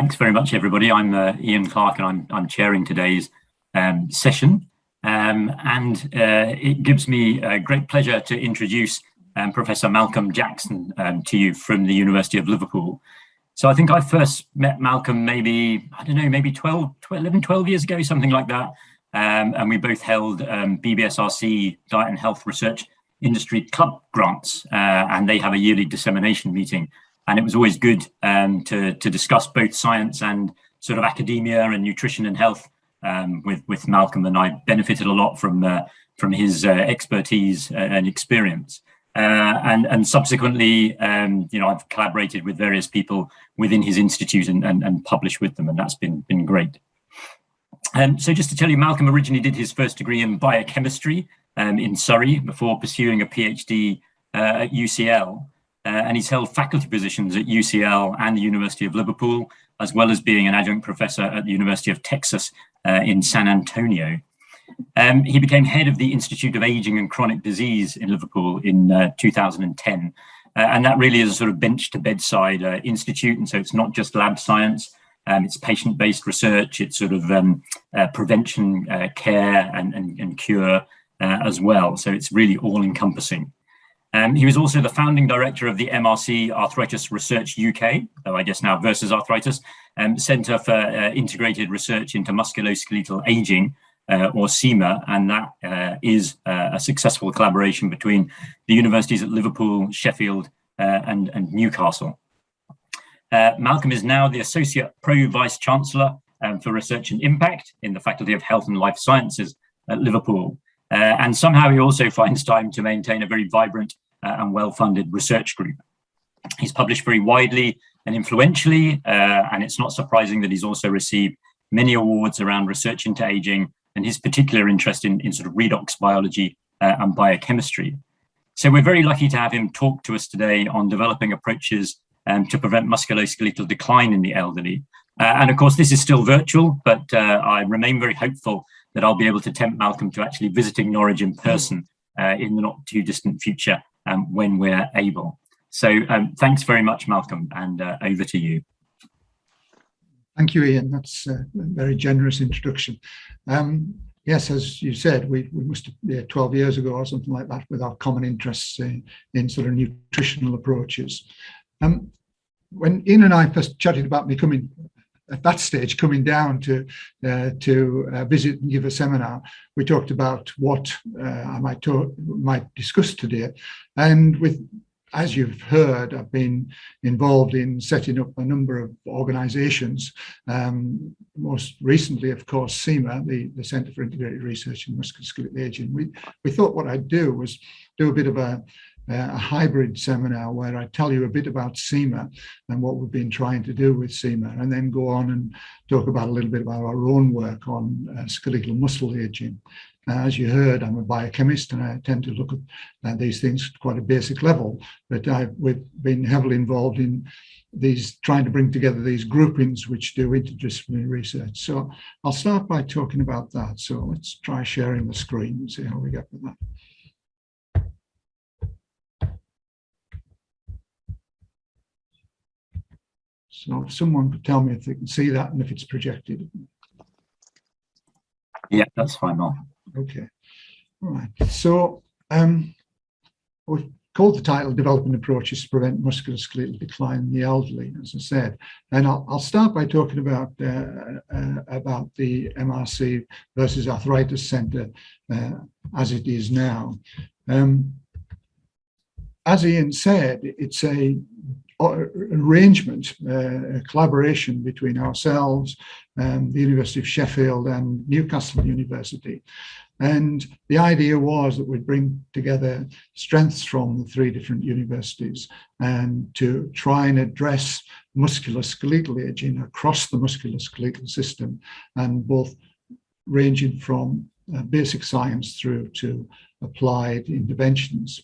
Thanks very much, everybody. I'm Ian Clark, and I'm chairing today's session. It gives me great pleasure to introduce Professor Malcolm Jackson to you from the University of Liverpool. So I think I first met Malcolm maybe 11, 12 years ago, something like that. And we both held BBSRC Diet and Health Research Industry Club grants, and they have a yearly dissemination meeting. And it was always good to discuss both science and sort of academia and nutrition and health with Malcolm, and I benefited a lot from his expertise and experience. And subsequently, I've collaborated with various people within his institute and published with them, and that's been great. So just to tell you, Malcolm originally did his first degree in biochemistry in Surrey before pursuing a PhD at UCL. And he's held faculty positions at UCL and the University of Liverpool, as well as being an adjunct professor at the University of Texas in San Antonio. He became head of the Institute of Aging and Chronic Disease in Liverpool in 2010. And that really is a sort of bench to bedside institute. And so it's not just lab science, it's patient-based research, it's sort of prevention, care and cure as well. So it's really all encompassing. He was also the founding director of the MRC Arthritis Research UK, though I guess now Versus Arthritis, Centre for Integrated Research into Musculoskeletal Aging, or CIMA, and that is a successful collaboration between the universities at Liverpool, Sheffield, and Newcastle. Malcolm is now the Associate Pro Vice Chancellor for Research and Impact in the Faculty of Health and Life Sciences at Liverpool. And somehow he also finds time to maintain a very vibrant and well-funded research group. He's published very widely and influentially, and it's not surprising that he's also received many awards around research into aging and his particular interest in sort of redox biology and biochemistry. So we're very lucky to have him talk to us today on developing approaches to prevent musculoskeletal decline in the elderly. And of course, this is still virtual, but I remain very hopeful that I'll be able to tempt Malcolm to actually visiting Norwich in person in the not too distant future when we're able. So thanks very much, Malcolm, and over to you. Thank you, Ian. That's a very generous introduction. Yes, as you said, we must have been 12 years ago or something like that with our common interests in sort of nutritional approaches. When Ian and I first chatted about me coming down to visit and give a seminar, we talked about what I might discuss today. And as you've heard, I've been involved in setting up a number of organisations. Most recently, of course, CIMA, the Centre for Integrated Research in Musculoskeletal Aging. We thought what I'd do was do a bit of a hybrid seminar where I tell you a bit about CIMA and what we've been trying to do with CIMA, and then go on and talk about a little bit about our own work on skeletal muscle aging. As you heard, I'm a biochemist and I tend to look at these things at quite a basic level, but we've been heavily involved in trying to bring together these groupings which do interdisciplinary research. So I'll start by talking about that. So let's try sharing the screen and see how we get with that. So if someone could tell me if they can see that and if it's projected. Yeah, that's fine, Mark. Okay, all right. So we've called the title Developing Approaches to Prevent Musculoskeletal Decline in the Elderly, as I said. And I'll start by talking about the MRC Versus Arthritis Centre as it is now. As Ian said, it's an arrangement, a collaboration between ourselves, the University of Sheffield and Newcastle University. And the idea was that we'd bring together strengths from the three different universities and to try and address musculoskeletal aging across the musculoskeletal system, and both ranging from basic science through to applied interventions.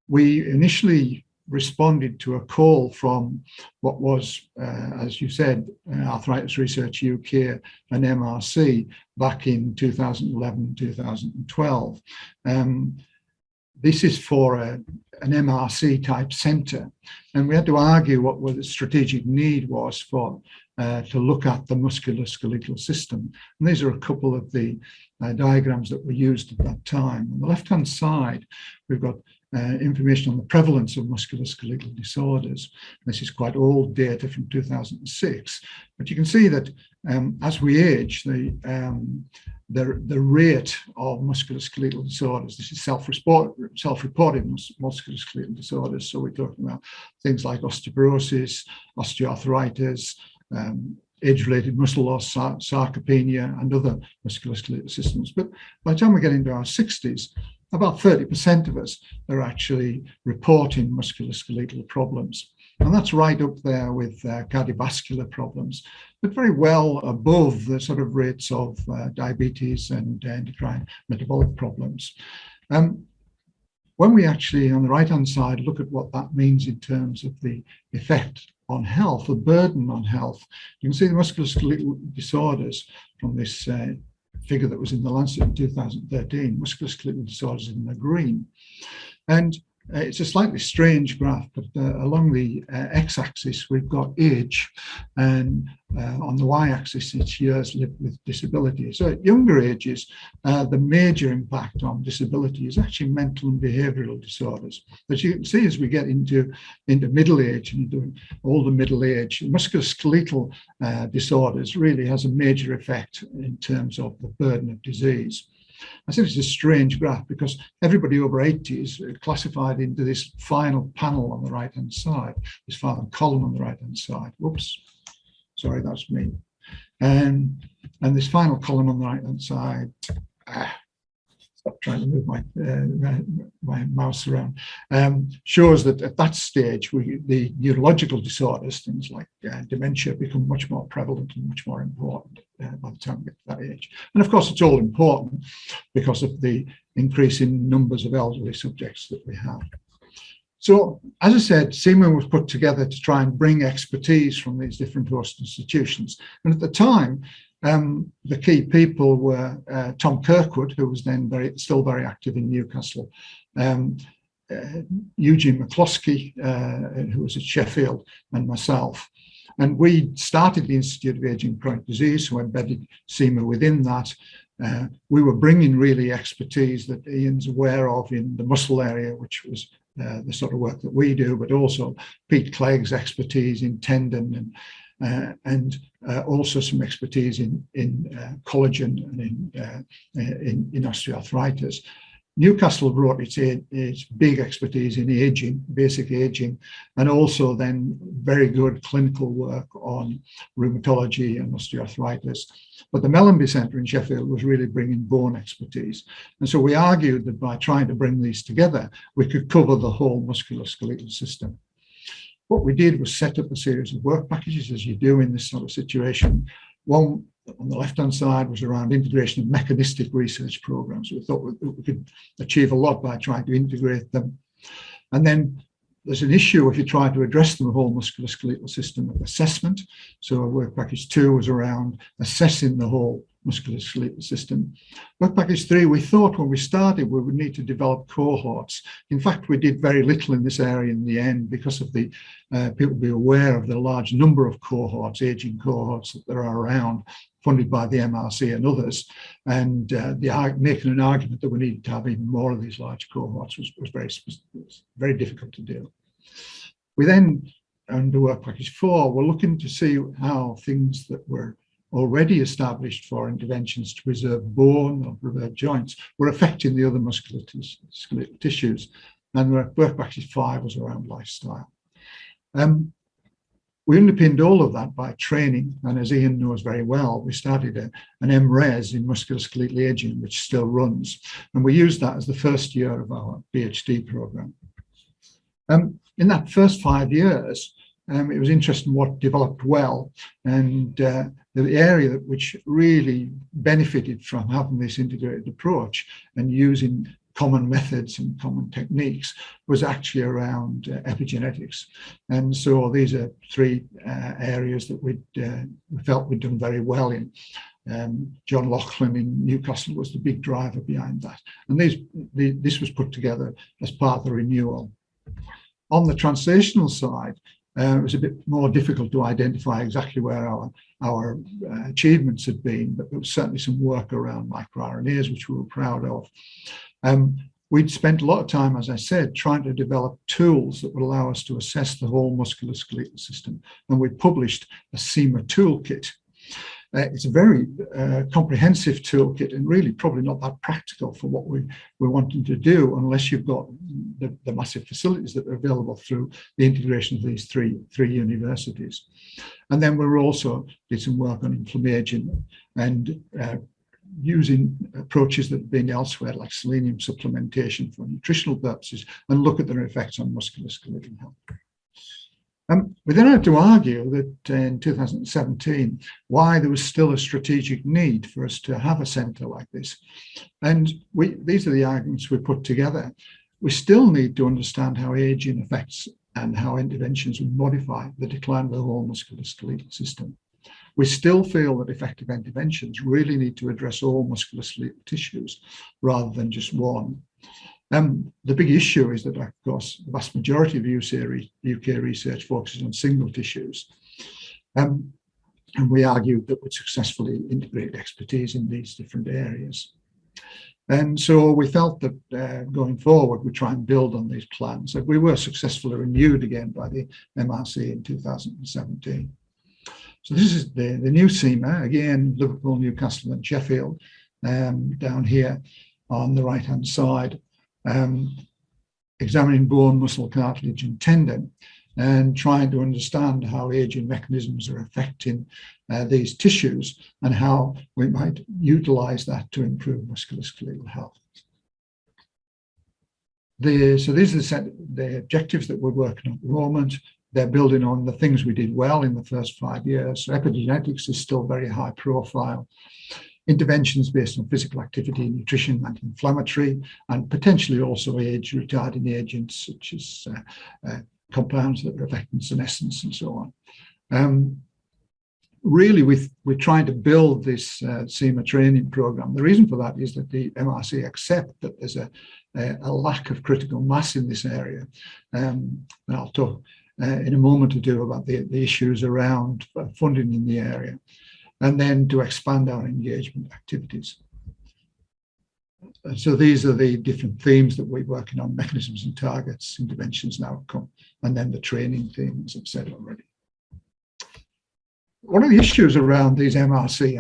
We initially responded to a call from what was, as you said, Arthritis Research UK and MRC back in 2011, 2012. this is for an MRC type centre, and we had to argue what the strategic need was for to look at the musculoskeletal system. And these are a couple of the diagrams that were used at that time. On the left-hand side, we've got information on the prevalence of musculoskeletal disorders. This is quite old data from 2006, but you can see that as we age, the rate of musculoskeletal disorders, this is self-reported musculoskeletal disorders, so we're talking about things like osteoporosis, osteoarthritis, age-related muscle loss, sarcopenia, and other musculoskeletal systems. But by the time we get into our 60s, about 30% of us are actually reporting musculoskeletal problems. And that's right up there with cardiovascular problems, but very well above the sort of rates of diabetes and endocrine metabolic problems. When we actually, on the right-hand side, look at what that means in terms of the effect on health, the burden on health, you can see the musculoskeletal disorders from this figure that was in the Lancet in 2013, musculoskeletal disorders in the green. And it's a slightly strange graph, but along the x-axis, we've got age, and on the y-axis, it's years lived with disability. So at younger ages, the major impact on disability is actually mental and behavioral disorders. As you can see, as we get into middle age and into older middle age, musculoskeletal disorders really has a major effect in terms of the burden of disease. I said it's a strange graph because everybody over 80 is classified into this final panel on the right-hand side, this final column on the right-hand side. Whoops, sorry, that's me. And this final column on the right-hand side, stop trying to move my mouse around, shows that at that stage, the neurological disorders, things like dementia, become much more prevalent and much more important by the time we get to that age. And of course, it's all important because of the increase in numbers of elderly subjects that we have. So, as I said, CIMA was put together to try and bring expertise from these different host institutions. And at the time, the key people were Tom Kirkwood, who was then still very active in Newcastle, Eugene McCloskey, who was at Sheffield, and myself. And we started the Institute of Aging and Chronic Disease, so embedded CIMA within that. We were bringing really expertise that Ian's aware of in the muscle area, which was the sort of work that we do, but also Pete Clegg's expertise in tendon and also some expertise in collagen and in osteoarthritis. Newcastle brought its big expertise in aging, basic aging, and also then very good clinical work on rheumatology and osteoarthritis. But the Mellenby Centre in Sheffield was really bringing bone expertise. And so we argued that by trying to bring these together, we could cover the whole musculoskeletal system. What we did was set up a series of work packages, as you do in this sort of situation. One on the left-hand side was around integration of mechanistic research programs. We thought we could achieve a lot by trying to integrate them. And then there's an issue if you try to address the whole musculoskeletal system of assessment. So work package 2 was around assessing the whole musculoskeletal system. Work package 3, we thought when we started we would need to develop cohorts. In fact, we did very little in this area in the end because of the people be aware of the large number of cohorts, aging cohorts that there are around, funded by the MRC and others, and making an argument that we needed to have even more of these large cohorts was very difficult to do. We then, under work package 4, we're looking to see how things that were already established for interventions to preserve bone or preserve joints were affecting the other musculoskeletal tissues. And work package 5 was around lifestyle. We underpinned all of that by training, and as Ian knows very well, we started an MRes in musculoskeletal aging, which still runs, and we used that as the first year of our PhD program. In that first 5 years, it was interesting what developed well, and the area which really benefited from having this integrated approach and using common methods and common techniques was actually around epigenetics. And so these are 3 areas that we felt we'd done very well in. John Laughlin in Newcastle was the big driver behind that. And this was put together as part of the renewal. On the translational side, it was a bit more difficult to identify exactly where our achievements had been, but there was certainly some work around microRNAs, which we were proud of. We'd spent a lot of time, as I said, trying to develop tools that would allow us to assess the whole musculoskeletal system. And we published a SEMA toolkit. It's a very comprehensive toolkit and really probably not that practical for what we're wanting to do unless you've got the massive facilities that are available through the integration of these three universities. And then we also did some work on inflammation and using approaches that have been elsewhere, like selenium supplementation for nutritional purposes, and look at their effects on musculoskeletal health. We then had to argue that in 2017, why there was still a strategic need for us to have a centre like this. And these are the arguments we put together. We still need to understand how ageing affects and how interventions would modify the decline of the whole musculoskeletal system. We still feel that effective interventions really need to address all musculoskeletal tissues rather than just one. The big issue is that, of course, the vast majority of UK research focuses on single tissues. And we argued that we'd successfully integrate expertise in these different areas. And so we felt that going forward, we try and build on these plans. And we were successfully renewed again by the MRC in 2017. So this is the new SEMA, again, Liverpool, Newcastle and Sheffield, down here on the right-hand side. Examining bone, muscle, cartilage and tendon and trying to understand how aging mechanisms are affecting these tissues and how we might utilize that to improve musculoskeletal health. So these are the objectives that we're working on at the moment. They're building on the things we did well in the first 5 years. So epigenetics is still very high profile. Interventions based on physical activity, nutrition, anti-inflammatory, and potentially also age-retarding agents such as compounds that are affecting senescence and so on. Really, we're trying to build this SEMA training program. The reason for that is that the MRC accept that there's a lack of critical mass in this area. And I'll talk in a moment or two about the issues around funding in the area, and then to expand our engagement activities. So these are the different themes that we're working on: mechanisms and targets, interventions and outcome, and then the training themes I've said already. One of the issues around these MRC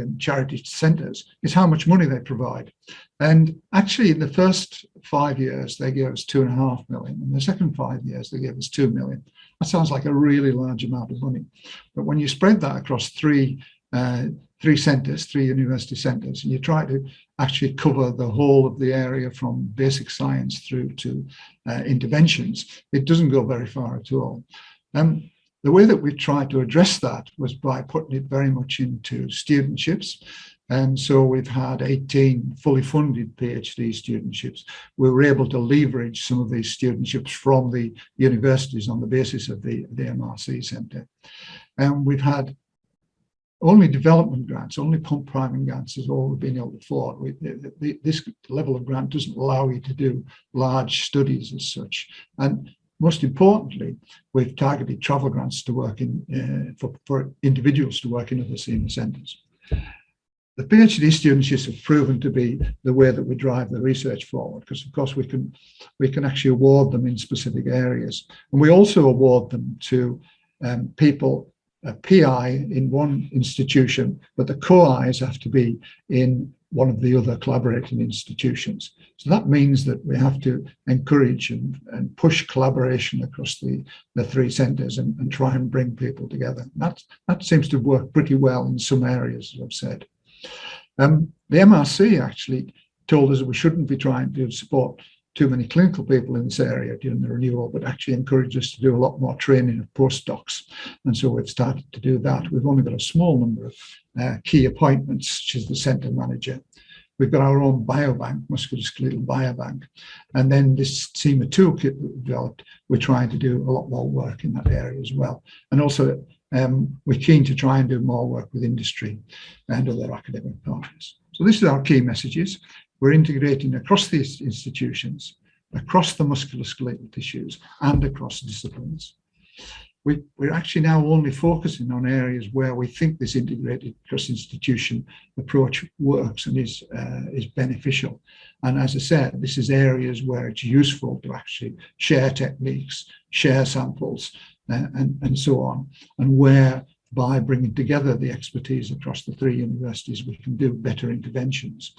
and charity centres is how much money they provide. And actually in the first 5 years, they gave us $2.5 million. In the second 5 years, they gave us $2 million. That sounds like a really large amount of money. But when you spread that across three centres, 3 university centres, and you try to actually cover the whole of the area from basic science through to interventions, it doesn't go very far at all. The way that we tried to address that was by putting it very much into studentships. And so we've had 18 fully funded PhD studentships. We were able to leverage some of these studentships from the universities on the basis of the MRC Centre. And we've had only development grants, only pump priming grants is all we've been able to afford. This level of grant doesn't allow you to do large studies as such. And most importantly, we've targeted travel grants to work in for individuals to work in other SEMA centres. The PhD studentships have proven to be the way that we drive the research forward, because of course we can actually award them in specific areas, and we also award them to people, a PI in one institution, but the co-Is have to be in one of the other collaborating institutions. So that means that we have to encourage and push collaboration across the 3 centres and try and bring people together. That seems to work pretty well in some areas, as I've said. The MRC actually told us we shouldn't be trying to support too many clinical people in this area during the renewal, but actually encouraged us to do a lot more training of postdocs. And so we've started to do that. We've only got a small number of key appointments, such as the centre manager. We've got our own biobank, musculoskeletal biobank. And then this SEMA toolkit that we've developed, we're trying to do a lot more work in that area as well. And also we're keen to try and do more work with industry and other academic partners. So this is our key messages. We're integrating across these institutions, across the musculoskeletal tissues and across disciplines. We're actually now only focusing on areas where we think this integrated cross-institution approach works and is beneficial. And as I said, this is areas where it's useful to actually share techniques, share samples, and so on, and where by bringing together the expertise across the three universities, we can do better interventions.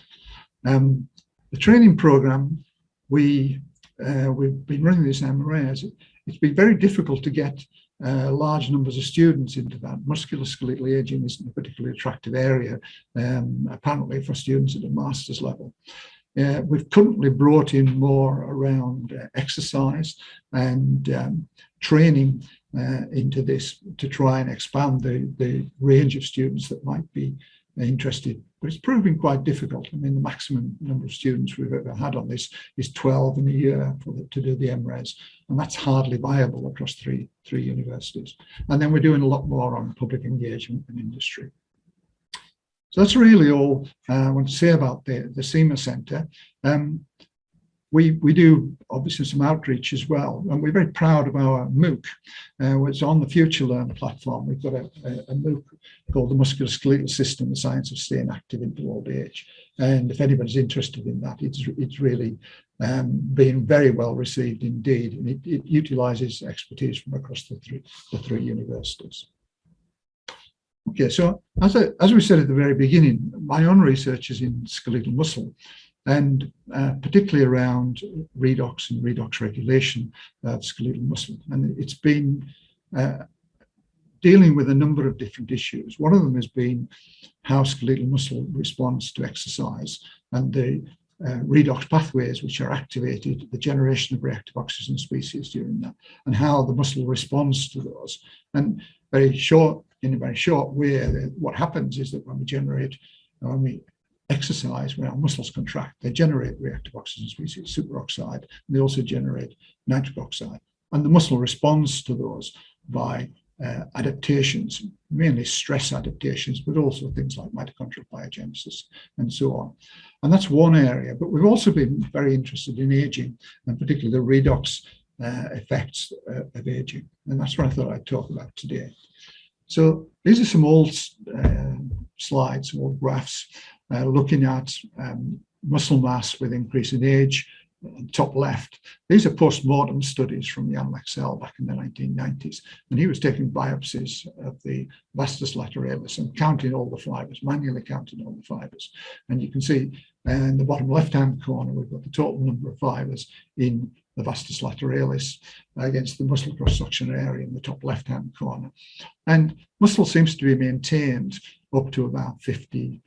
The training program, we've been running this MRA. It's been very difficult to get large numbers of students into that. Musculoskeletal aging isn't a particularly attractive area, apparently for students at a master's level. We've currently brought in more around exercise and training into this to try and expand the range of students that might be interested. But it's proving quite difficult. I mean, the maximum number of students we've ever had on this is 12 in a year to do the MRes, and that's hardly viable across three universities. And then we're doing a lot more on public engagement and industry. So that's really all I want to say about the SEMA Centre. We do obviously some outreach as well, and we're very proud of our MOOC. It's on the Future Learn platform. We've got a MOOC called the Musculoskeletal System, the Science of Staying Active into Old Age. And if anybody's interested in that, it's really been very well received indeed, and it utilises expertise from across the three universities. Okay, so as we said at the very beginning, my own research is in skeletal muscle, and particularly around redox and redox regulation of skeletal muscle. And it's been dealing with a number of different issues. One of them has been how skeletal muscle responds to exercise and the redox pathways which are activated, the generation of reactive oxygen species during that, and how the muscle responds to those. And in a very short way, what happens is that when we exercise, when our muscles contract, they generate reactive oxygen species, superoxide, and they also generate nitric oxide. And the muscle responds to those by adaptations, mainly stress adaptations, but also things like mitochondrial biogenesis and so on. And that's one area, but we've also been very interested in aging, and particularly the redox effects of aging. And that's what I thought I'd talk about today. So these are some old slides, some old graphs, looking at muscle mass with increase in age. Top left, these are post-mortem studies from Jan Lexell back in the 1990s, and he was taking biopsies of the vastus lateralis and counting all the fibers, manually counting all the fibers. And you can see in the bottom left-hand corner, we've got the total number of fibers in the vastus lateralis against the muscle cross-section area in the top left-hand corner. And muscle seems to be maintained up to about 50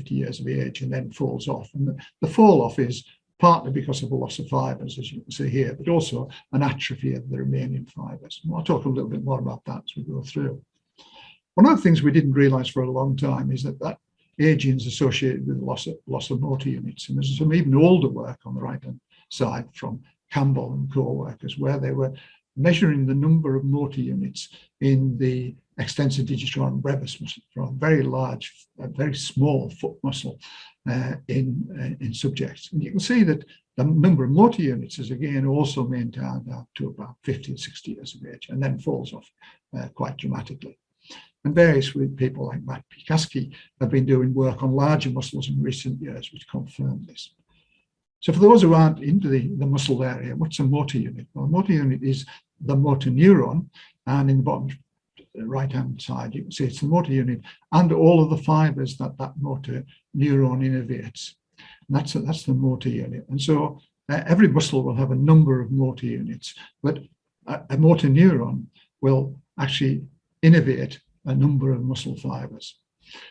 years of age and then falls off. And the fall off is partly because of a loss of fibers, as you can see here, but also an atrophy of the remaining fibers. And I'll talk a little bit more about that as we go through. One of the things we didn't realize for a long time is that aging is associated with loss of motor units. And there's some even older work on the right-hand side from Campbell and co-workers, where they were measuring the number of motor units in the extensor digitorum brevis muscle from a very large, very small foot muscle in subjects. And you can see that the number of motor units is again also maintained up to about 50 and 60 years of age, and then falls off quite dramatically. And various people like Matt Pikaski have been doing work on larger muscles in recent years, which confirm this. So for those who aren't into the muscle area, what's a motor unit? Well, a motor unit is the motor neuron, and in the bottom right-hand side, you can see it's the motor unit and all of the fibers that motor neuron innervates. And that's the motor unit. And so every muscle will have a number of motor units, but a motor neuron will actually innervate a number of muscle fibers.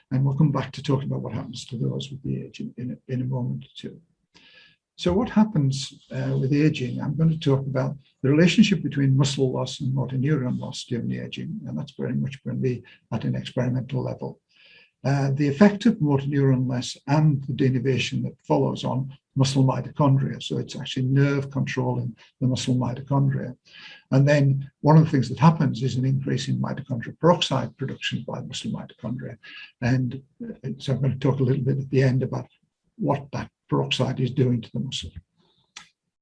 And we'll come back to talking about what happens to those with the age in a moment or two. So what happens with aging? I'm going to talk about the relationship between muscle loss and motor neuron loss during the aging, and that's very much going to be at an experimental level. the effect of motor neuron loss and the denervation that follows on muscle mitochondria. So it's actually nerve controlling the muscle mitochondria. And then one of the things that happens is an increase in mitochondrial peroxide production by muscle mitochondria. And so I'm going to talk a little bit at the end about what that peroxide is doing to the muscle.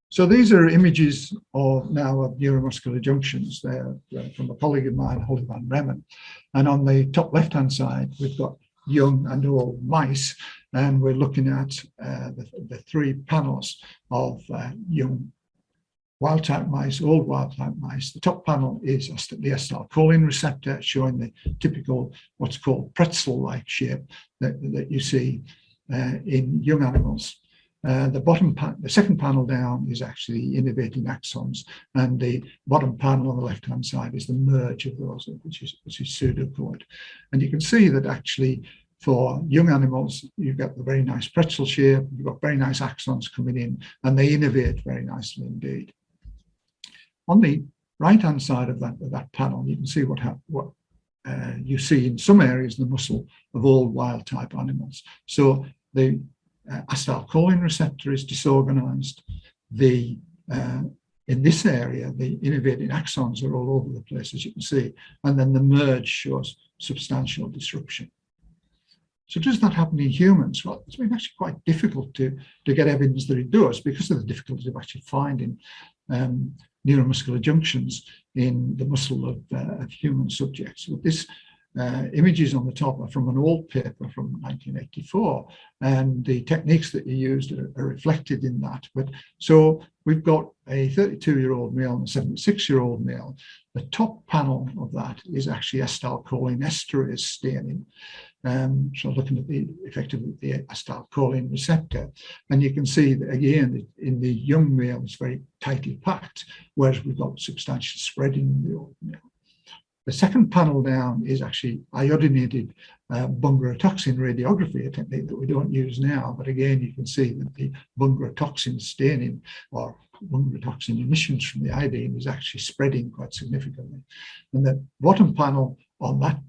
So these are images of neuromuscular junctions. They're from a colleague of mine, Holly van Remmen. And on the top left-hand side, we've got young and old mice, and we're looking at the three panels of young wild-type mice, old wild-type mice. The top panel is the acetylcholine receptor, showing the typical what's called pretzel-like shape that you see in young animals. The second panel down is actually innervating axons, and the bottom panel on the left-hand side is the merge of those, which is pseudocoid. And you can see that actually for young animals, you've got the very nice pretzel shape, you've got very nice axons coming in, and they innervate very nicely indeed. On the right-hand side of that panel, you can see what you see in some areas in the muscle of all wild-type animals. So the acetylcholine receptor is disorganized. In this area, the innervating axons are all over the place, as you can see, and then the merge shows substantial disruption. So does that happen in humans? Well, it's been actually quite difficult to get evidence that it does, because of the difficulties of actually finding neuromuscular junctions in the muscle of human subjects. With this images on the top are from an old paper from 1984, and the techniques that you used are reflected in that. But so we've got a 32-year-old male and a 76-year-old male. The top panel of that is actually acetylcholine esterase staining. So looking at effectively the acetylcholine receptor, and you can see that again in the young male it's very tightly packed, whereas we've got substantial spreading in the old male. The second panel down is actually iodinated bungarotoxin radiography, a technique that we don't use now, but again you can see that the bungarotoxin staining or bungarotoxin emissions from the iodine is actually spreading quite significantly. And the bottom panel on that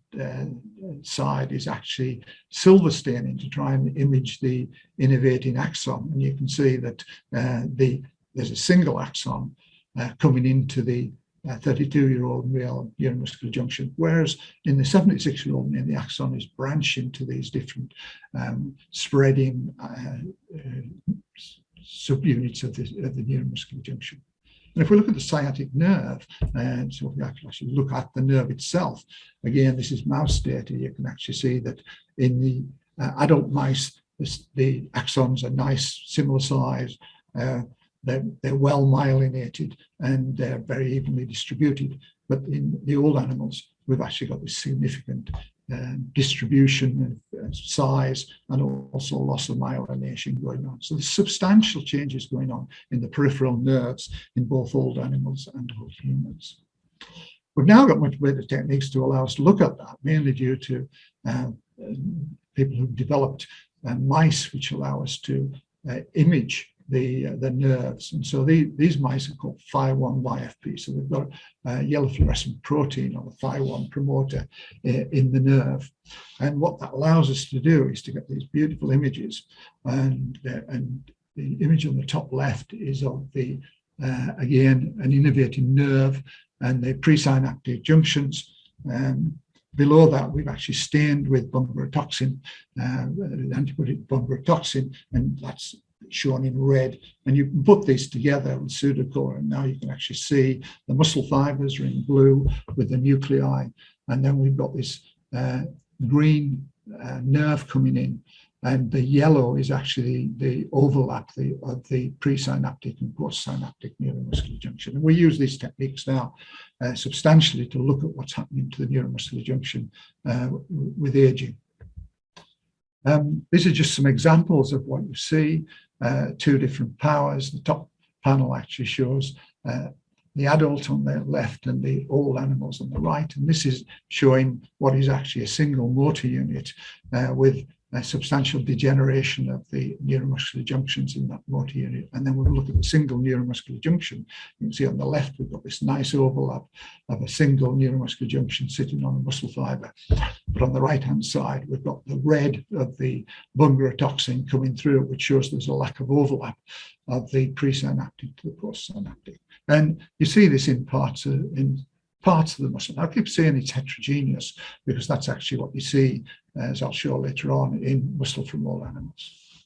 side is actually silver staining to try and image the innervating axon, and you can see that there's a single axon coming into the 32-year-old male neuromuscular junction, whereas in the 76-year-old male, the axon is branching to these different spreading subunits of the neuromuscular junction. And if we look at the sciatic nerve, and so we actually look at the nerve itself, again, this is mouse data. You can actually see that in the adult mice, the axons are nice, similar size. They're well myelinated and they're very evenly distributed. But in the old animals, we've actually got this significant distribution of size and also loss of myelination going on. So there's substantial changes going on in the peripheral nerves in both old animals and old humans. We've now got much better techniques to allow us to look at that, mainly due to people who've developed mice which allow us to image the nerves. And so these mice are called Phi1YFP. So they've got a yellow fluorescent protein or the Phi1 promoter in the nerve. And what that allows us to do is to get these beautiful images. And the image on the top left is of the, again, an innervating nerve and the presynaptic junctions. Below that, we've actually stained with bungarotoxin, antibiotic bungarotoxin, and that's shown in red, and you can put these together with pseudocore, and now you can actually see the muscle fibers are in blue with the nuclei, and then we've got this green nerve coming in, and the yellow is actually the overlap of the presynaptic and postsynaptic neuromuscular junction. And we use these techniques now substantially to look at what's happening to the neuromuscular junction with aging. These are just some examples of what you see. Two different powers. The top panel actually shows the adult on the left and the old animals on the right. And this is showing what is actually a single motor unit with substantial degeneration of the neuromuscular junctions in that motor unit. And then when we look at the single neuromuscular junction, you can see on the left, we've got this nice overlap of a single neuromuscular junction sitting on a muscle fiber. But on the right-hand side, we've got the red of the bungarotoxin coming through, which shows there's a lack of overlap of the presynaptic to the postsynaptic. And you see this in parts of the muscle. I keep saying it's heterogeneous because that's actually what you see, as I'll show later on, in muscle from all animals.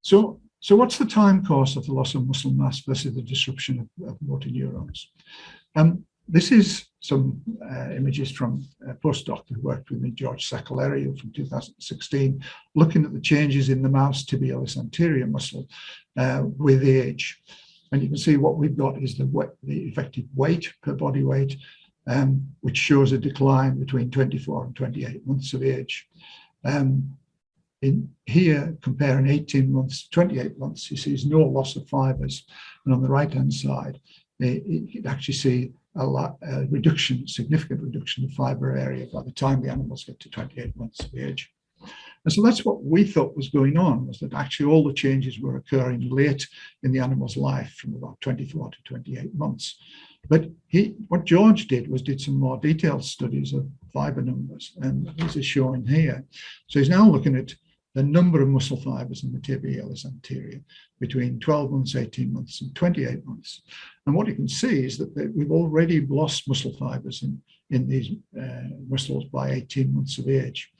So what's the time course of the loss of muscle mass versus the disruption of motor neurons? This is some images from a postdoc who worked with me, George Saccolari, from 2016, looking at the changes in the mouse tibialis anterior muscle with age. And you can see what we've got is the effective weight per body weight, which shows a decline between 24 and 28 months of age. In here, comparing 18 months to 28 months, you see there's no loss of fibers. And on the right-hand side, you can actually see a reduction, significant reduction of fiber area by the time the animals get to 28 months of age. And so that's what we thought was going on, was that actually all the changes were occurring late in the animal's life from about 24 to 28 months. But what George did was did some more detailed studies of fiber numbers, and this is shown here. So he's now looking at the number of muscle fibers in the tibialis anterior between 12 months, 18 months, and 28 months. And what you can see is that we've already lost muscle fibers in these muscles by 18 months of age.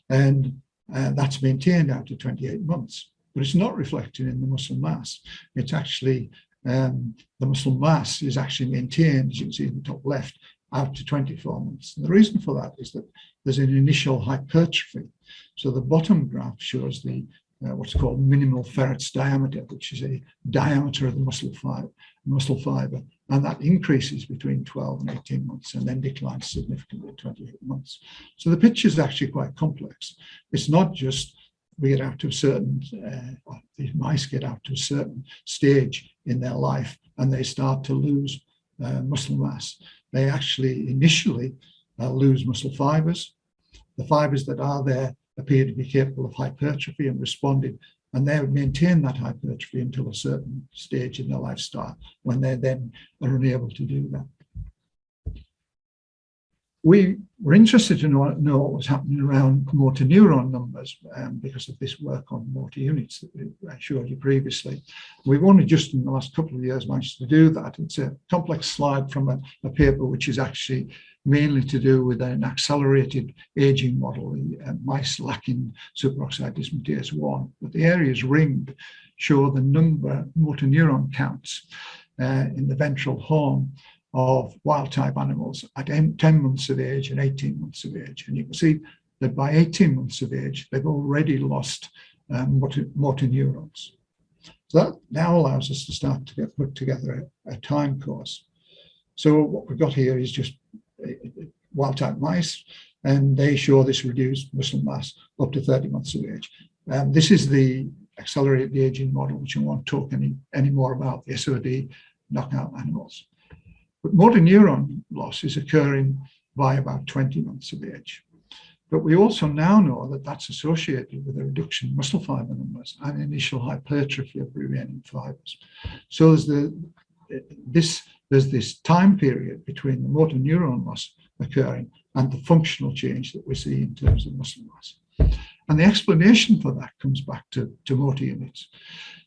And that's maintained out to 28 months. But it's not reflected in the muscle mass. It's actually, the muscle mass is actually maintained, as you can see in the top left, out to 24 months. And the reason for that is that there's an initial hypertrophy. So the bottom graph shows the what's called minimal ferrets diameter, which is a diameter of the muscle fiber, and that increases between 12 and 18 months and then declines significantly at 28 months. So the picture is actually quite complex. It's not just we get out to a certain, these mice get out to a certain stage in their life and they start to lose muscle mass. They actually initially lose muscle fibers. The fibers that are there appear to be capable of hypertrophy and responded, and they maintain that hypertrophy until a certain stage in their lifestyle when they then are unable to do that. We were interested to know what was happening around motor neuron numbers because of this work on motor units that I showed you previously. We've only just in the last couple of years managed to do that. It's a complex slide from a paper which is actually mainly to do with an accelerated aging model, mice lacking superoxide dismutase 1. But the areas ringed show the number motor neuron counts in the ventral horn of wild-type animals at 10 months of age and 18 months of age. And you can see that by 18 months of age, they've already lost motor neurons. So that now allows us to start to put together a time course. So what we've got here is just wild-type mice, and they show this reduced muscle mass up to 30 months of age. This is the accelerated aging model, which I won't talk any more about, the SOD knockout animals. But motor neuron loss is occurring by about 20 months of age. But we also now know that that's associated with a reduction in muscle fiber numbers and initial hypertrophy of remaining fibers. So there's this time period between the motor neuron loss occurring and the functional change that we see in terms of muscle mass. And the explanation for that comes back to motor units.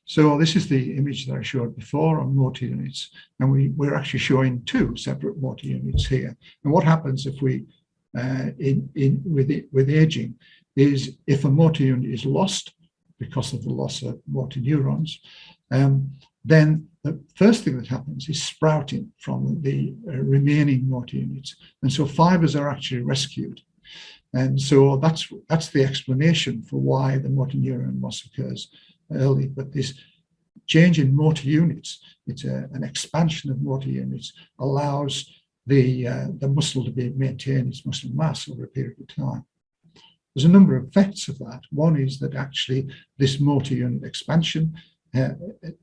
So this is the image that I showed before on motor units, and we're actually showing two separate motor units here. And what happens if we, with aging, is if a motor unit is lost because of the loss of motor neurons, then the first thing that happens is sprouting from the remaining motor units. And so fibers are actually rescued. And so that's the explanation for why the motor neuron loss occurs early. But this change in motor units, it's an expansion of motor units, allows the muscle to maintain its muscle mass over a period of time. There's a number of effects of that. One is that actually this motor unit expansion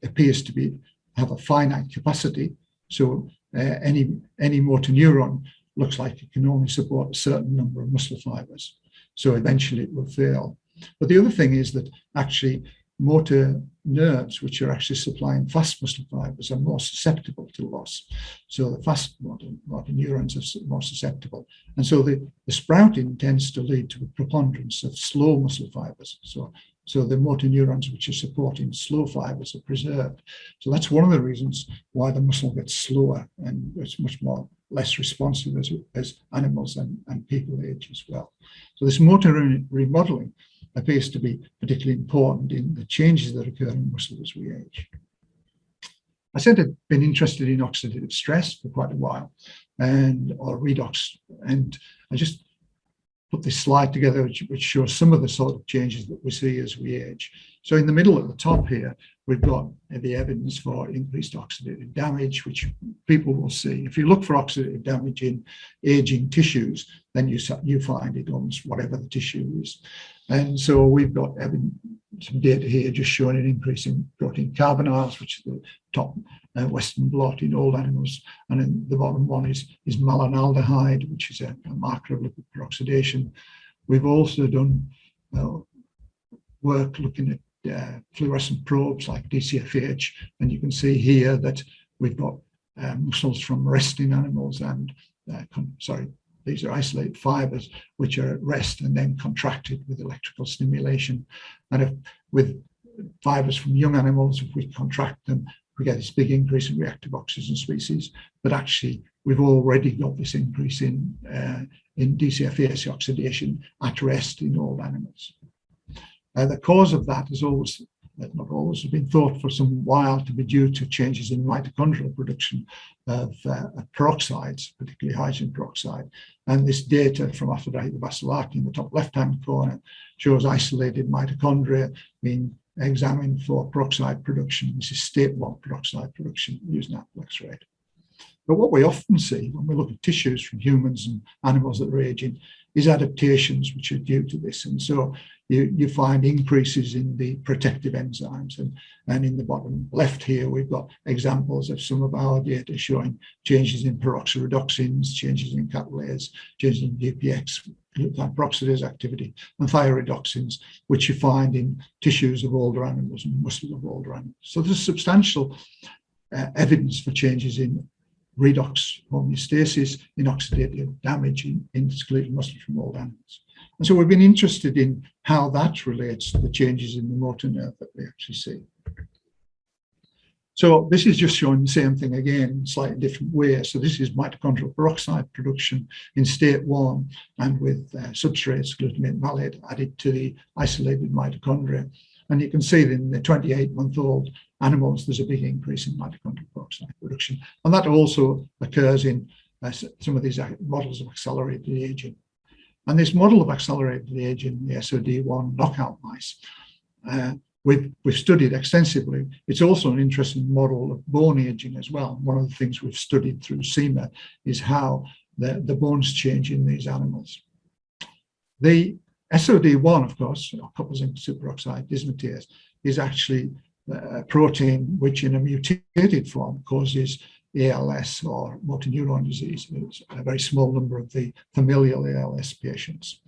appears to have a finite capacity. So any motor neuron looks like it can only support a certain number of muscle fibers. So eventually it will fail. But the other thing is that actually motor nerves, which are actually supplying fast muscle fibers, are more susceptible to loss. So the fast motor neurons are more susceptible. And so the sprouting tends to lead to a preponderance of slow muscle fibers. So the motor neurons which are supporting slow fibers are preserved. So that's one of the reasons why the muscle gets slower and it's much less responsive as animals and people age as well. So this motor remodeling appears to be particularly important in the changes that occur in muscle as we age. I said I'd been interested in oxidative stress for quite a while, or redox, and I just put this slide together which shows some of the sort of changes that we see as we age. So in the middle at the top here, we've got the evidence for increased oxidative damage, which people will see. If you look for oxidative damage in aging tissues, then you find it on whatever the tissue is. And so we've got some data here just showing an increase in protein carbonyls, which is the top Western blot in old animals. And then the bottom one is malonaldehyde, which is a marker of lipid peroxidation. We've also done work looking at fluorescent probes like DCFH, and you can see here that we've got muscles from resting animals and, these are isolated fibers which are at rest and then contracted with electrical stimulation. And with fibers from young animals, if we contract them, we get this big increase in reactive oxygen species. But actually, we've already got this increase in DCFAC oxidation at rest in old animals. The cause of that is not always, has been thought for some while to be due to changes in mitochondrial production of peroxides, particularly hydrogen peroxide. And this data from Aphrodite Vasilaki in the top left-hand corner shows isolated mitochondria being examined for peroxide production. This is state 1 peroxide production using X rate. But what we often see when we look at tissues from humans and animals that are aging is adaptations which are due to this. And so you find increases in the protective enzymes. And in the bottom left here, we've got examples of some of our data showing changes in peroxyredoxins, changes in catalase, changes in DPX, glutathione peroxidase activity, and thyroredoxins, which you find in tissues of older animals and muscle of older animals. So there's substantial evidence for changes in redox homeostasis, in oxidative damage in skeletal muscle from old animals. And so we've been interested in how that relates to the changes in the motor nerve that we actually see. So this is just showing the same thing again in a slightly different way. So this is mitochondrial peroxide production in state 1 and with substrates, glutamate malate, added to the isolated mitochondria. And you can see that in the 28-month-old animals, there's a big increase in mitochondrial peroxide production. And that also occurs in some of these models of accelerated aging. And this model of accelerated aging, the SOD1 knockout mice, we've studied extensively. It's also an interesting model of bone aging as well. One of the things we've studied through SEMA is how the bones change in these animals. The SOD1, of course, coupled zinc superoxide dismutase, is actually a protein which in a mutated form causes ALS or motor neuron disease. It's a very small number of the familial ALS patients.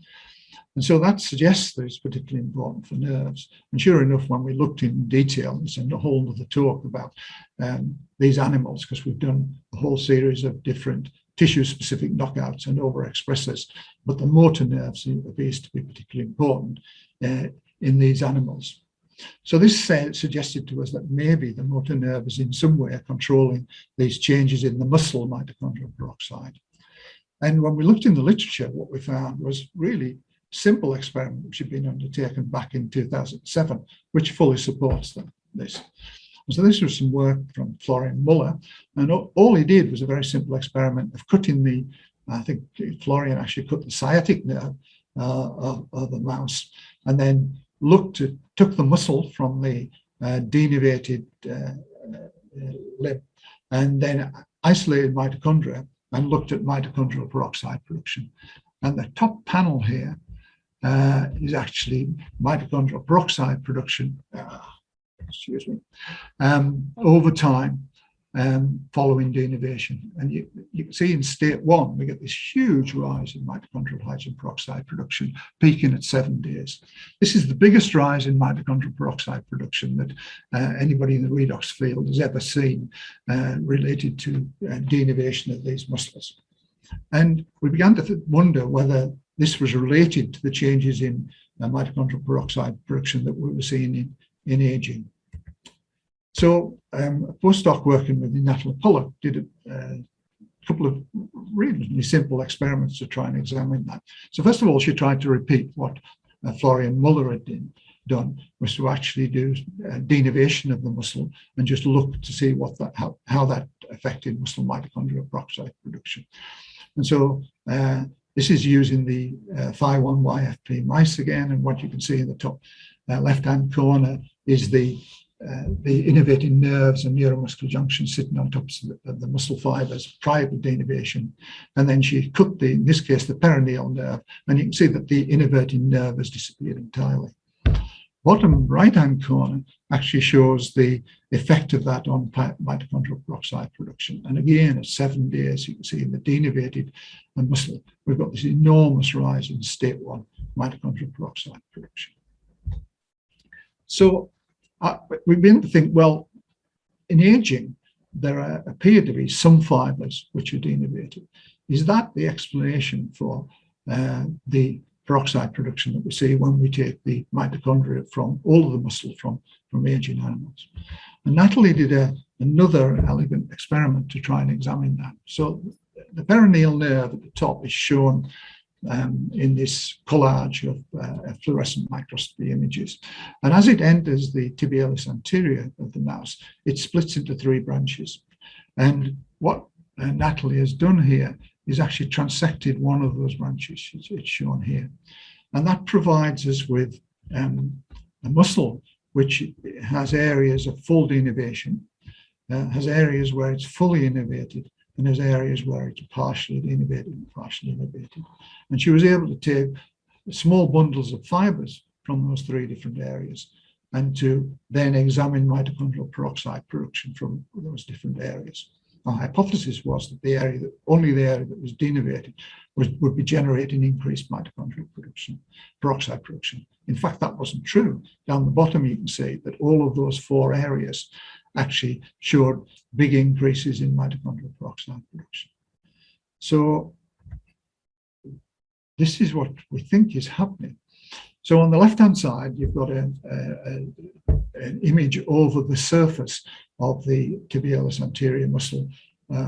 And so that suggests that it's particularly important for nerves. And sure enough, when we looked in detail, there's a whole other talk about these animals, because we've done a whole series of different tissue-specific knockouts and overexpressors, but the motor nerves appears to be particularly important in these animals. So this suggested to us that maybe the motor nerve is in some way controlling these changes in the muscle mitochondrial peroxide. And when we looked in the literature, what we found was really simple experiment which had been undertaken back in 2007, which fully supports this. And so this was some work from Florian Muller, and all he did was a very simple experiment of cutting I think Florian actually cut the sciatic nerve of the mouse, and then took the muscle from the denervated limb, and then isolated mitochondria and looked at mitochondrial peroxide production. And the top panel here is actually mitochondrial peroxide production, over time following denervation. And you can see in state 1, we get this huge rise in mitochondrial hydrogen peroxide production, peaking at 7 days. This is the biggest rise in mitochondrial peroxide production that anybody in the redox field has ever seen related to denervation of these muscles. And we began to wonder whether this was related to the changes in mitochondrial peroxide production that we were seeing in aging. So a postdoc working with Natalie Pollock did a couple of really simple experiments to try and examine that. So first of all, she tried to repeat what Florian Muller had done, was to actually do denervation of the muscle and just look to see how that affected muscle mitochondrial peroxide production. And so this is using the Phi1 YFP mice again, and what you can see in the top left-hand corner is the innervating nerves and neuromuscular junctions sitting on top of the muscle fibers prior to denervation. And then she cut in this case, the peroneal nerve, and you can see that the innervating nerve has disappeared entirely. Bottom right-hand corner actually shows the effect of that on mitochondrial peroxide production. And again, at 7 days, you can see in the denervated muscle, we've got this enormous rise in state 1 mitochondrial peroxide production. So we begin to think, well, in aging, there appear to be some fibers which are denervated. Is that the explanation for the peroxide production that we see when we take the mitochondria from all of the muscle from aging animals? And Natalie did another elegant experiment to try and examine that. So the peroneal nerve at the top is shown in this collage of fluorescent microscopy images. And as it enters the tibialis anterior of the mouse, it splits into 3 branches. And what Natalie has done here is actually transected one of those branches. It's shown here. And that provides us with a muscle which has areas of full denervation, has areas where it's fully innervated, and there's areas where it's partially denervated and partially innervated. And she was able to take small bundles of fibers from those 3 different areas and to then examine mitochondrial peroxide production from those different areas. Our hypothesis was that only the area that was denervated would be generating increased mitochondrial peroxide production. In fact, that wasn't true. Down the bottom, you can see that all of those 4 areas actually showed big increases in mitochondrial peroxide production. So this is what we think is happening. So on the left-hand side, you've got an image over the surface of the tibialis anterior muscle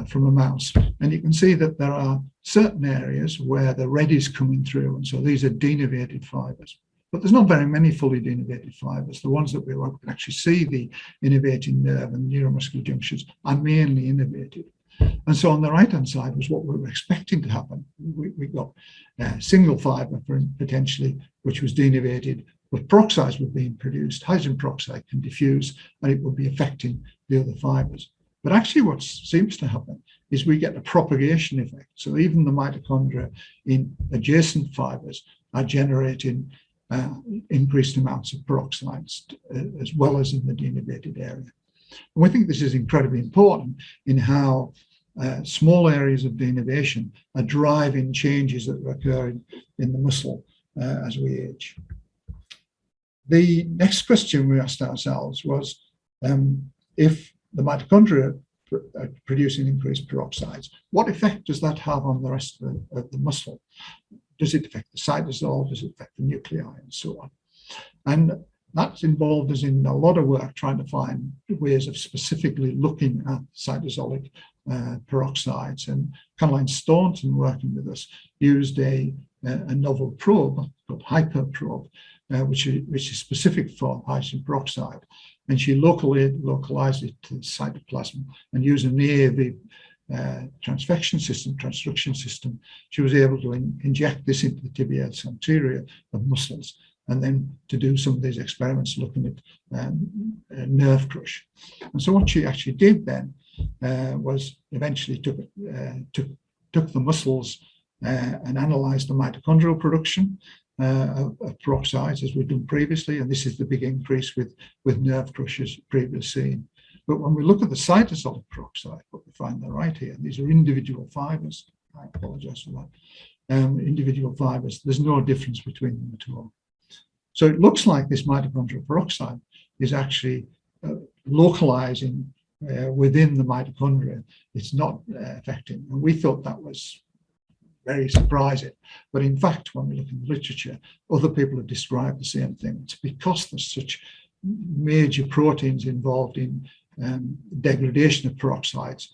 from a mouse. And you can see that there are certain areas where the red is coming through. And so these are denervated fibers. But there's not very many fully denervated fibers. The ones that we can actually see the innervating nerve and neuromuscular junctions are mainly innervated. And so on the right-hand side was what we were expecting to happen. We got a single fiber potentially, which was denervated, but peroxides were being produced. Hydrogen peroxide can diffuse, and it would be affecting the other fibers. But actually what seems to happen is we get a propagation effect. So even the mitochondria in adjacent fibers are generating increased amounts of peroxides as well as in the denervated area. And we think this is incredibly important in how small areas of denervation are driving changes that are occurring in the muscle as we age. The next question we asked ourselves was, if the mitochondria are producing increased peroxides, what effect does that have on the rest of the muscle? Does it affect the cytosol? Does it affect the nuclei and so on? And that's involved us in a lot of work trying to find ways of specifically looking at cytosolic peroxides. And Caroline Staunton, working with us, used a novel probe called hyperprobe, which is specific for hydrogen peroxide. And she localized it to the cytoplasm, and using the AAV transfection system, she was able to inject this into the tibialis anterior of muscles, and then to do some of these experiments looking at nerve crush. And so what she actually did then was eventually took the muscles and analyzed the mitochondrial production of peroxides as we've done previously, and this is the big increase with nerve crush as previously seen. But when we look at the cytosolic peroxide, what we find there right here, these are individual fibers. I apologize for that. Individual fibers, there's no difference between them at all. So it looks like this mitochondrial peroxide is actually localizing within the mitochondria. It's not affecting. And we thought that was very surprising. But in fact, when we look in the literature, other people have described the same thing. It's because there's such major proteins involved in degradation of peroxides,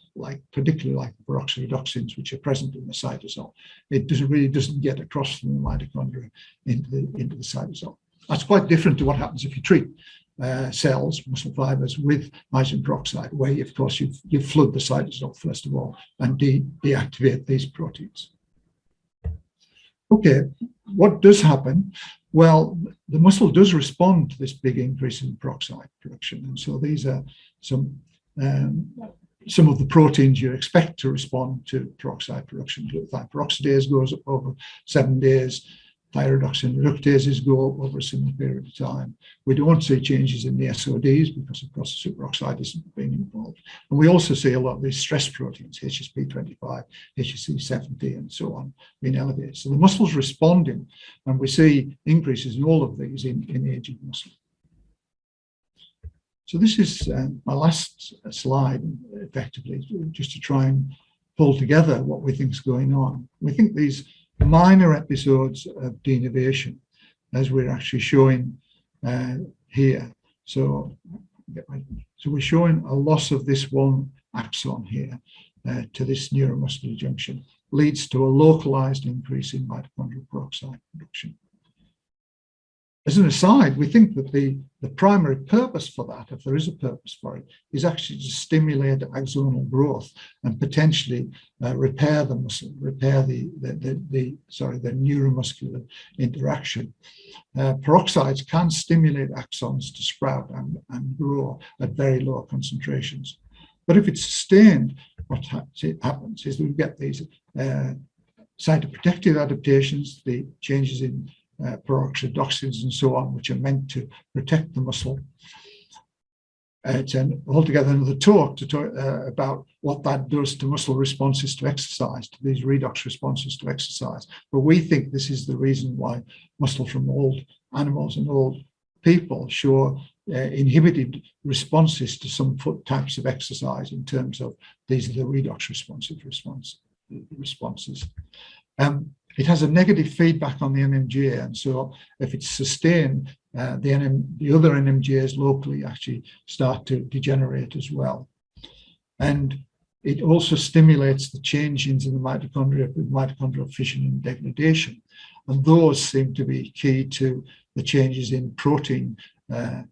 particularly like the peroxidoxins, which are present in the cytosol. It really doesn't get across from the mitochondria into the cytosol. That's quite different to what happens if you treat cells, muscle fibers, with hydrogen peroxide, where of course you flood the cytosol first of all and deactivate these proteins. Okay, what does happen? Well, the muscle does respond to this big increase in peroxide production, and so these are some of the proteins you expect to respond to peroxide production. Glutathione peroxidase goes up over 7 days. Thyrodoxine reductases go up over a similar period of time. We don't see changes in the SODs because, of course, the superoxide isn't being involved. And we also see a lot of these stress proteins, HSP25, HSC70, and so on, being elevated. So the muscle's responding, and we see increases in all of these in aging muscle. So this is my last slide, effectively, just to try and pull together what we think is going on. We think these minor episodes of denervation, as we're actually showing here. So we're showing a loss of this one axon here to this neuromuscular junction, leads to a localized increase in mitochondrial peroxide production. As an aside, we think that the primary purpose for that, if there is a purpose for it, is actually to stimulate axonal growth and potentially repair the muscle, repair the neuromuscular interaction. Peroxides can stimulate axons to sprout and grow at very low concentrations. But if it's sustained, what happens is we get these cytoprotective adaptations, the changes in peroxidoxins and so on, which are meant to protect the muscle. It's altogether another talk to talk about what that does to muscle responses to exercise, to these redox responses to exercise. But we think this is the reason why muscle from old animals and old people show inhibited responses to some types of exercise in terms of these are the redox responses. It has a negative feedback on the NMDA, and so if it's sustained, the other NMDAs locally actually start to degenerate as well. And it also stimulates the changes in the mitochondria with mitochondrial fission and degradation, and those seem to be key to the changes in protein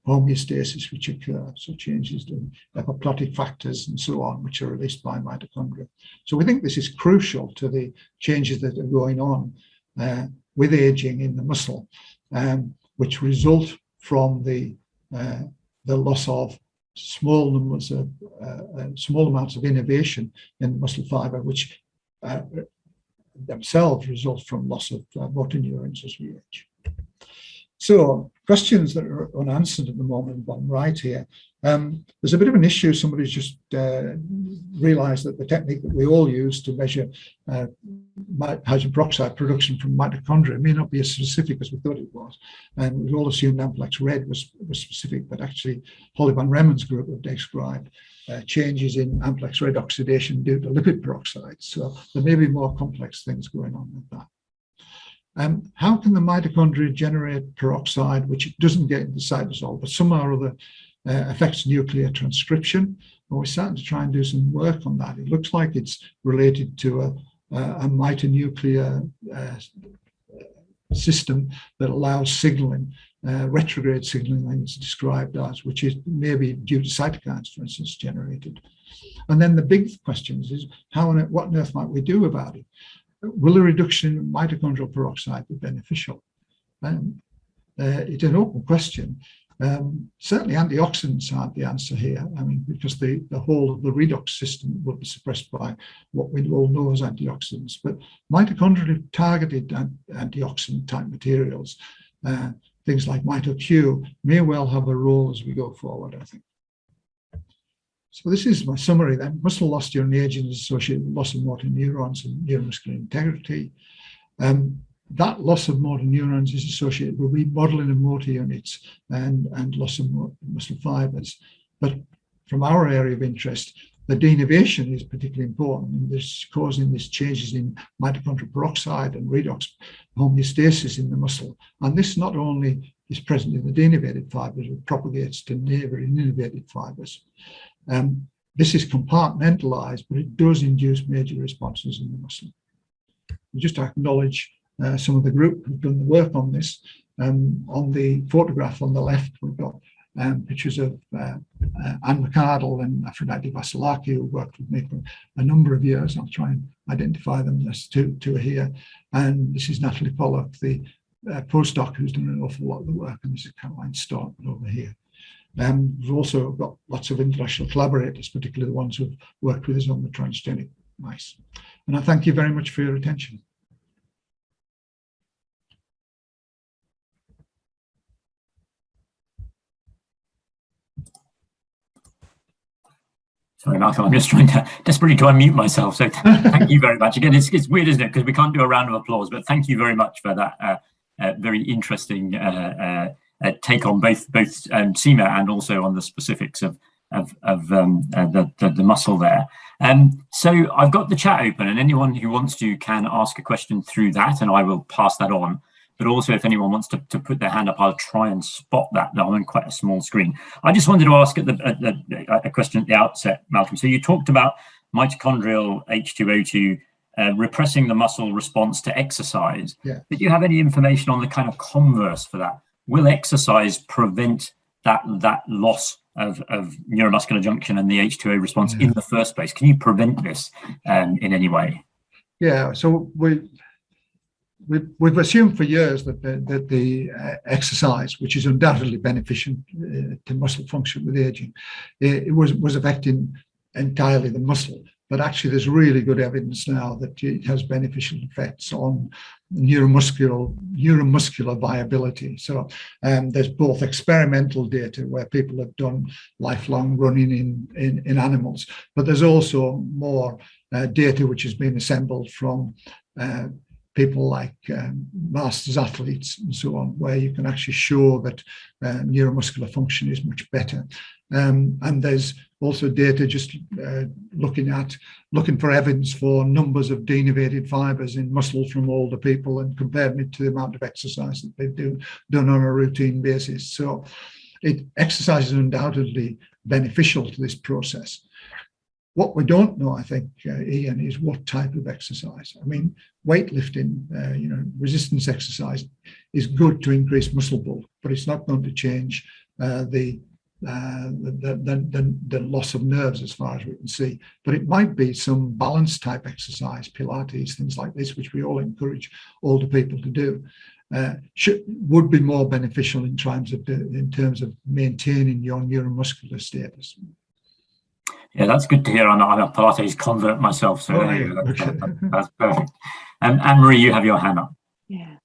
homeostasis which occur, so changes in apoptotic factors and so on, which are released by mitochondria. So we think this is crucial to the changes that are going on with aging in the muscle, which result from the loss of small amounts of innervation in the muscle fiber, which themselves result from loss of motor neurons as we age. So questions that are unanswered at the moment, bottom right here. There's a bit of an issue. Somebody's just realized that the technique that we all use to measure hydrogen peroxide production from mitochondria may not be as specific as we thought it was. And we all assumed Amplex Red was specific, but actually Holly van Remmen's group have described changes in Amplex Red oxidation due to lipid peroxides. So there may be more complex things going on with that. How can the mitochondria generate peroxide, which it doesn't get into the cytosol, but somehow or other affects nuclear transcription? Well, we're starting to try and do some work on that. It looks like it's related to a mitonuclear system that allows signaling, retrograde signaling, like it's described as, which is maybe due to cytokines, for instance, generated. And then the big questions is what on earth might we do about it? Will a reduction in mitochondrial peroxide be beneficial? It's an open question. Certainly antioxidants aren't the answer here. I mean, because the whole of the redox system will be suppressed by what we all know as antioxidants. But mitochondrially targeted antioxidant type materials, things like MitoQ, may well have a role as we go forward, I think. So this is my summary then. Muscle loss during aging is associated with loss of motor neurons and neuromuscular integrity. That loss of motor neurons is associated with remodeling of motor units and loss of muscle fibers. But from our area of interest, the denervation is particularly important, and this causing these changes in mitochondrial peroxide and redox homeostasis in the muscle. And this not only is present in the denervated fibers, it propagates to neighboring innervated fibers. This is compartmentalized, but it does induce major responses in the muscle. We just acknowledge some of the group who've done the work on this. On the photograph on the left, we've got pictures of Anne McArdle and Aphrodite Vasilaki, who worked with me for a number of years. I'll try and identify them. There's two are here. And this is Natalie Pollock, the postdoc who's done an awful lot of the work. And this is Caroline Stott over here. We've also got lots of international collaborators, particularly the ones who've worked with us on the transgenic mice. And I thank you very much for your attention. Sorry, Malcolm, I'm just trying to desperately to unmute myself. So thank you very much. Again, it's weird, isn't it? Because we can't do a round of applause, but thank you very much for that very interesting take on both SEMA and also on the specifics of the muscle there. So I've got the chat open, and anyone who wants to can ask a question through that, and I will pass that on. But also, if anyone wants to put their hand up, I'll try and spot that. I'm on quite a small screen. I just wanted to ask a question at the outset, Malcolm. So you talked about mitochondrial H2O2 repressing the muscle response to exercise. Yeah. But do you have any information on the kind of converse for that? Will exercise prevent that loss of neuromuscular junction and the H2O response in the first place? Can you prevent this in any way? Yeah. So we've assumed for years that the exercise, which is undoubtedly beneficial to muscle function with aging, it was affecting entirely the muscle. But actually, there's really good evidence now that it has beneficial effects on neuromuscular viability. So there's both experimental data where people have done lifelong running in animals, but there's also more data which has been assembled from people like masters athletes and so on, where you can actually show that neuromuscular function is much better. And there's also data just looking for evidence for numbers of denervated fibers in muscle from older people and comparing it to the amount of exercise that they've done on a routine basis. So exercise is undoubtedly beneficial to this process. What we don't know, I think, Ian, is what type of exercise. I mean, weightlifting, resistance exercise is good to increase muscle bulk, but it's not going to change the loss of nerves as far as we can see. But it might be some balance type exercise, Pilates, things like this, which we all encourage older people to do. Would be more beneficial in terms of maintaining your neuromuscular status. Yeah, that's good to hear. I'm a Pilates convert myself, so that's perfect. Anne-Marie, you have your hand up. Yeah,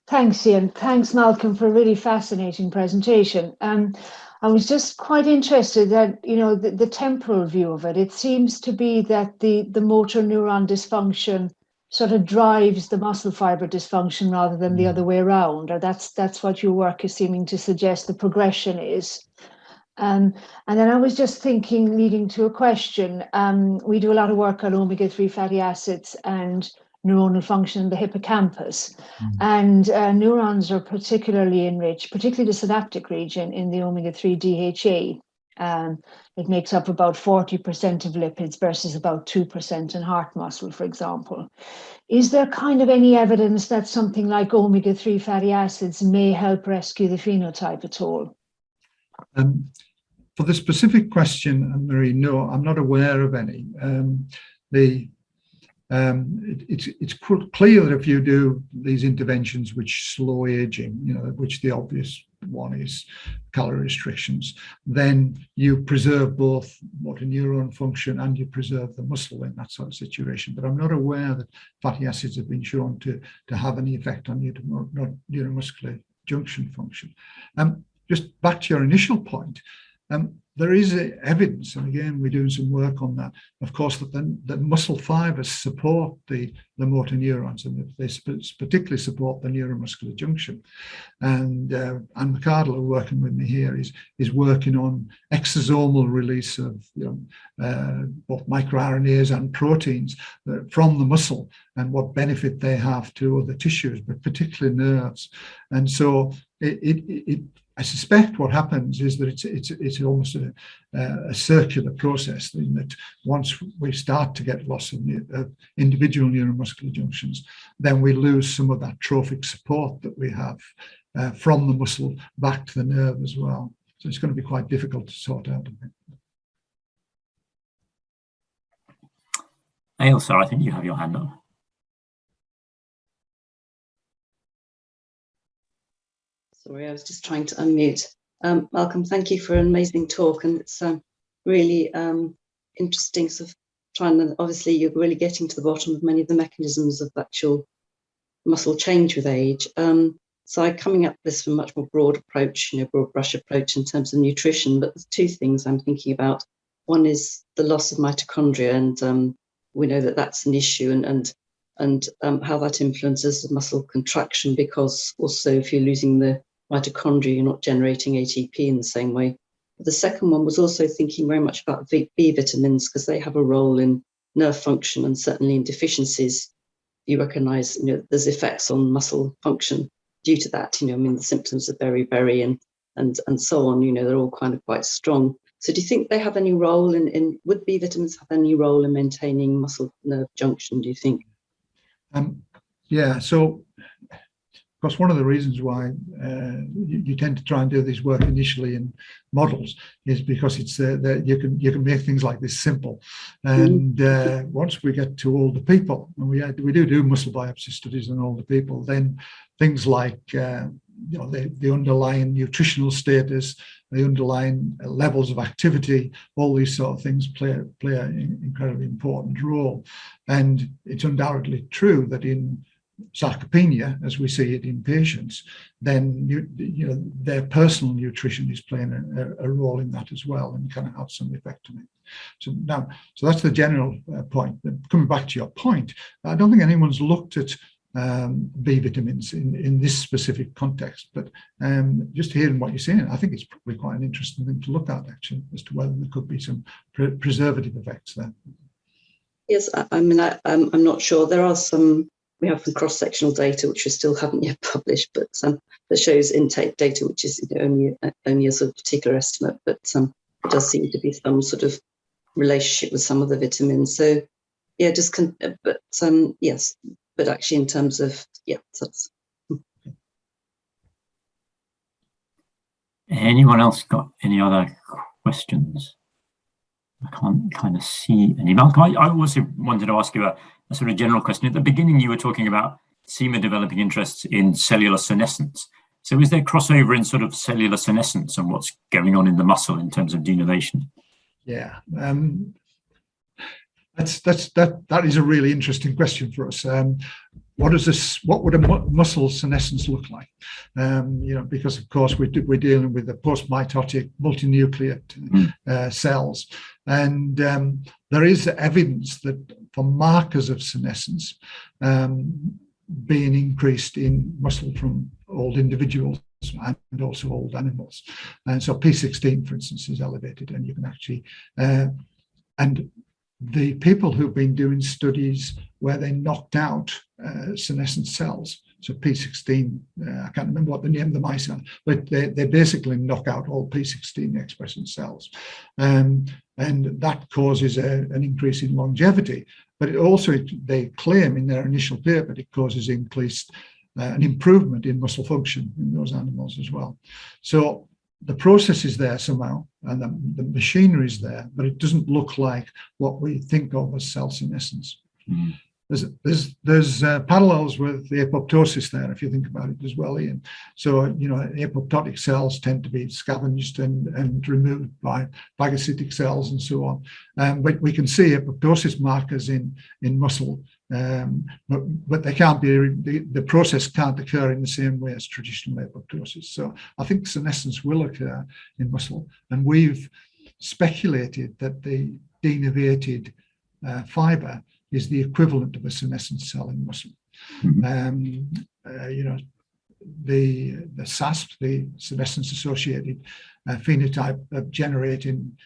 thanks, Ian. Thanks, Malcolm, for a really fascinating presentation. I was just quite interested that, the temporal view of it. It seems to be that the motor neuron dysfunction sort of drives the muscle fiber dysfunction rather than the other way around, or that's what your work is seeming to suggest the progression is. And then I was just thinking, leading to a question, we do a lot of work on omega-3 fatty acids and neuronal function in the hippocampus. And neurons are particularly enriched, particularly the synaptic region in the omega-3 DHA. It makes up about 40% of lipids versus about 2% in heart muscle, for example. Is there kind of any evidence that something like omega-3 fatty acids may help rescue the phenotype at all? For the specific question, Anne-Marie, no, I'm not aware of any. It's clear that if you do these interventions which slow aging, which the obvious one is calorie restrictions, then you preserve both motor neuron function and you preserve the muscle in that sort of situation. But I'm not aware that fatty acids have been shown to have any effect on neuromuscular junction function. Just back to your initial point, There is evidence, and again, we're doing some work on that, of course, that the muscle fibers support the motor neurons, and they particularly support the neuromuscular junction. And Anne McArdle, who working with me here, is working on exosomal release of both microRNAs and proteins from the muscle, and what benefit they have to other tissues, but particularly nerves. And so I suspect what happens is that it's almost a circular process, in that once we start to get loss of individual neuromuscular junctions, then we lose some of that trophic support that we have from the muscle back to the nerve as well. So it's going to be quite difficult to sort out. Ailsa, I think you have your hand up. Sorry, I was just trying to unmute. Malcolm, thank you for an amazing talk, and it's really interesting sort of trying to, obviously you're really getting to the bottom of many of the mechanisms of actual muscle change with age. So I'm coming up with this from a much more broad approach, broad brush approach in terms of nutrition, but there's two things I'm thinking about. One is the loss of mitochondria, and we know that that's an issue, and how that influences the muscle contraction, because also if you're losing the mitochondria, you're not generating ATP in the same way. But the second one was also thinking very much about B vitamins, because they have a role in nerve function, and certainly in deficiencies, you recognise, there's effects on muscle function due to that. The symptoms are very, and so on, they're all kind of quite strong. So do you think they have any role would B vitamins have any role in maintaining muscle nerve junction, do you think? Yeah, so of course, one of the reasons why you tend to try and do this work initially in models is because it's you can make things like this simple. And once we get to older people, and we do muscle biopsy studies on older people, then things like the underlying nutritional status, the underlying levels of activity, all these sort of things play an incredibly important role. And it's undoubtedly true that in sarcopenia, as we see it in patients, then their personal nutrition is playing a role in that as well, and kind of have some effect on it. So that's the general point. Coming back to your point, I don't think anyone's looked at B vitamins in this specific context, but just hearing what you're saying, I think it's probably quite an interesting thing to look at, actually, as to whether there could be some preservative effects there. Yes, I'm not sure. There are some. We have some cross-sectional data which we still haven't yet published, but that shows intake data, which is only a sort of particular estimate, but there does seem to be some sort of relationship with some of the vitamins. So yeah, yes, but actually in terms of that's. Anyone else got any other questions? I can't kind of see any. Malcolm, I also wanted to ask you a sort of general question. At the beginning, you were talking about SEMA developing interests in cellular senescence. So is there crossover in sort of cellular senescence and what's going on in the muscle in terms of denervation? Yeah, that is a really interesting question for us. What would a muscle senescence look like? Because of course we're dealing with the post-mitotic multinucleate cells, and there is evidence that for markers of senescence being increased in muscle from old individuals and also old animals, and so P16, for instance, is elevated, and you can actually and the people who've been doing studies where they knocked out senescent cells, so P16, I can't remember what the name of the mice are, but they basically knock out all P16 expressing cells. And that causes an increase in longevity. But it also, they claim in their initial paper, it causes an improvement in muscle function in those animals as well. So the process is there somehow, and the machinery is there, but it doesn't look like what we think of as cell senescence. There's parallels with the apoptosis there, if you think about it as well, Ian. So, apoptotic cells tend to be scavenged and removed by phagocytic cells and so on. But we can see apoptosis markers in muscle But they can't be, the process can't occur in the same way as traditional apoptosis. So I think senescence will occur in muscle, and we've speculated that the denervated fiber is the equivalent of a senescent cell in muscle. You know, the SASP, the senescence associated phenotype of generating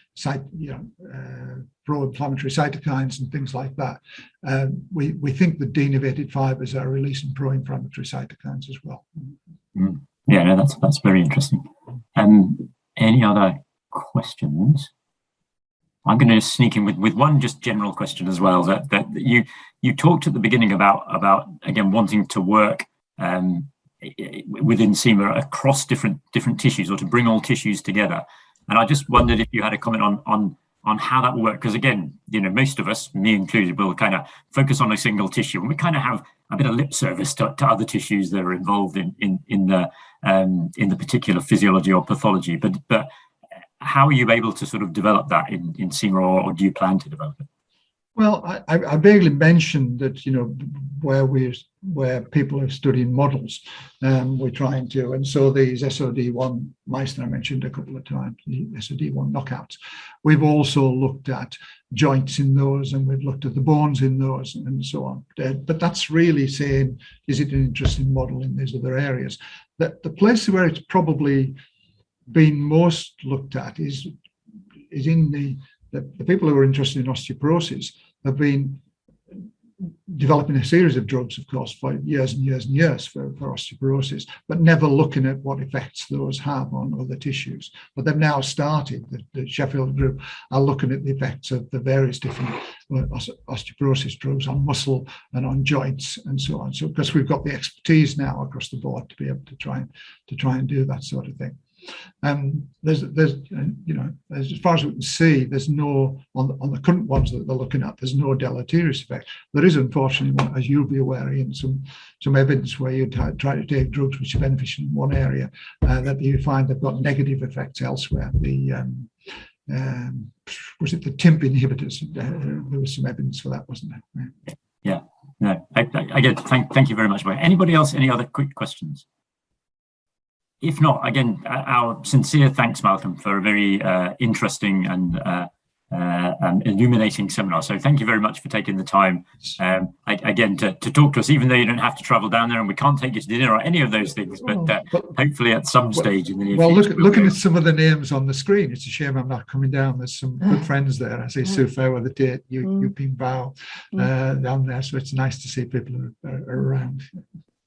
pro-inflammatory cytokines and things like that. We think the denervated fibers are releasing pro-inflammatory cytokines as well. Yeah, no, that's very interesting. Any other questions? I'm going to sneak in with one just general question as well. That you talked at the beginning about again wanting to work within SEMA across different tissues, or to bring all tissues together. And I just wondered if you had a comment on how that will work, because again, you know, most of us, me included, will kind of focus on a single tissue, and we kind of have a bit of lip service to other tissues that are involved in the particular physiology or pathology. But how are you able to sort of develop that in SEMA, or do you plan to develop it? Well, I vaguely mentioned that, you know, where people are studying models, we're trying to, and so these SOD1 mice that I mentioned a couple of times, the SOD1 knockouts, we've also looked at joints in those, and we've looked at the bones in those, and so on. But that's really saying, is it an interesting model in these other areas? The place where it's probably been most looked at is in the people who are interested in osteoporosis have been developing a series of drugs, of course, for years and years and years for osteoporosis, but never looking at what effects those have on other tissues. But they've now started, the Sheffield group are looking at the effects of the various different osteoporosis drugs on muscle and on joints and so on. So because we've got the expertise now across the board to be able to try and do that sort of thing. There's you know, as far as we can see, there's no, on the current ones that they're looking at, there's no deleterious effect. There is, unfortunately, as you'll be aware, in some evidence where you try to take drugs which are beneficial in one area, that you find they've got negative effects elsewhere. Was it the TIMP inhibitors? There was some evidence for that, wasn't there? Yeah. No. Again, thank you very much. Anybody else? Any other quick questions? If not, again, our sincere thanks, Malcolm, for a very interesting and illuminating seminar. So thank you very much for taking the time, again, to talk to us, even though you don't have to travel down there and we can't take you to dinner or any of those things, but hopefully at some stage in the near future. Well, looking at some of the names on the screen, it's a shame I'm not coming down. There's some good friends there. I see Sue Fair with the date, Yu Ping Bao down there. So it's nice to see people are around.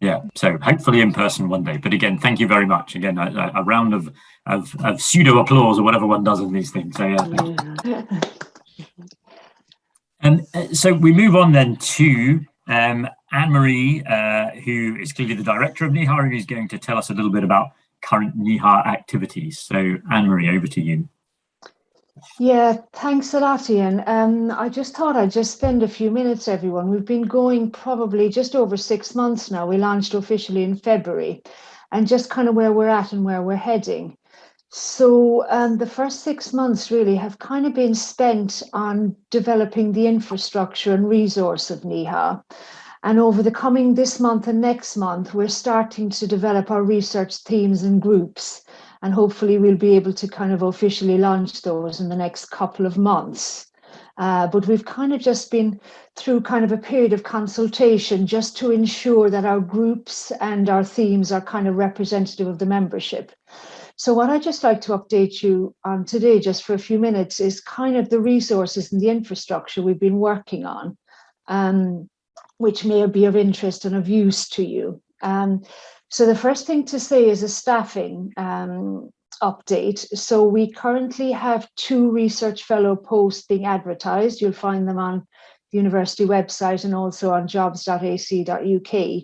Yeah, so hopefully in person one day. But again, thank you very much. Again, a round of pseudo applause or whatever one does in these things. So yeah, thank you. And so we move on then to Anne-Marie, who is clearly the director of NIHA, and who's going to tell us a little bit about current NIHA activities. So Anne-Marie, over to you. Yeah, thanks a lot, Ian. I just thought I'd just spend a few minutes, everyone. We've been going probably just over 6 months now. We launched officially in February, and just kind of where we're at and where we're heading. So the first 6 months really have kind of been spent on developing the infrastructure and resource of NIHA. And over this month and next month, we're starting to develop our research teams and groups. And hopefully we'll be able to kind of officially launch those in the next couple of months. But we've kind of just been through kind of a period of consultation just to ensure that our groups and our themes are kind of representative of the membership. So what I'd just like to update you on today, just for a few minutes, is kind of the resources and the infrastructure we've been working on, which may be of interest and of use to you. So the first thing to say is a staffing update. So we currently have 2 research fellow posts being advertised. You'll find them on the university website and also on jobs.ac.uk.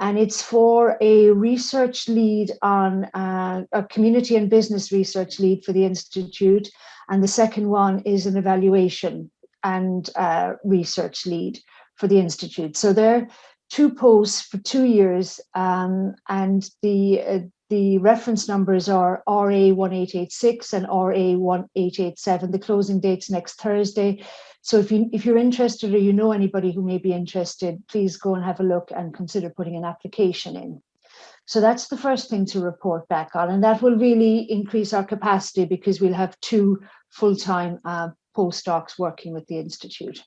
And it's for a research lead on a community and business research lead for the Institute. And the second one is an evaluation and research lead for the Institute. So they're 2 posts for 2 years, and the the reference numbers are RA1886 and RA1887. The closing date's next Thursday. So if you're interested or you know anybody who may be interested, please go and have a look and consider putting an application in. So that's the first thing to report back on, and that will really increase our capacity because we'll have 2 full-time postdocs working with the Institute.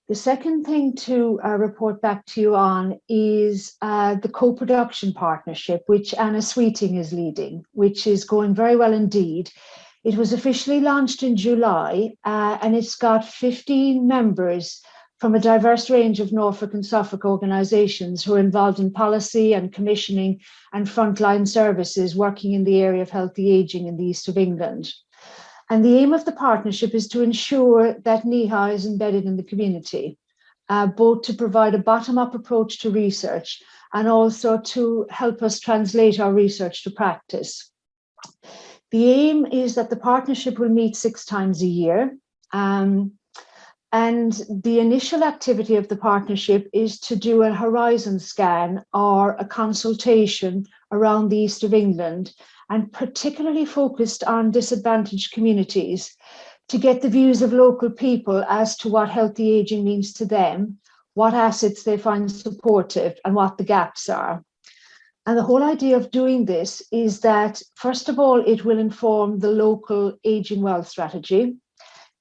The second thing to report back to you on is the co-production partnership, which Anna Sweeting is leading, which is going very well indeed. It was officially launched in July, and it's got 15 members from a diverse range of Norfolk and Suffolk organisations who are involved in policy and commissioning and frontline services working in the area of healthy ageing in the east of England. And the aim of the partnership is to ensure that NIHA is embedded in the community, both to provide a bottom-up approach to research and also to help us translate our research to practice. The aim is that the partnership will meet 6 times a year. And the initial activity of the partnership is to do a horizon scan or a consultation around the east of England, and particularly focused on disadvantaged communities to get the views of local people as to what healthy ageing means to them, what assets they find supportive, and what the gaps are. And the whole idea of doing this is that, first of all, it will inform the local ageing well strategy.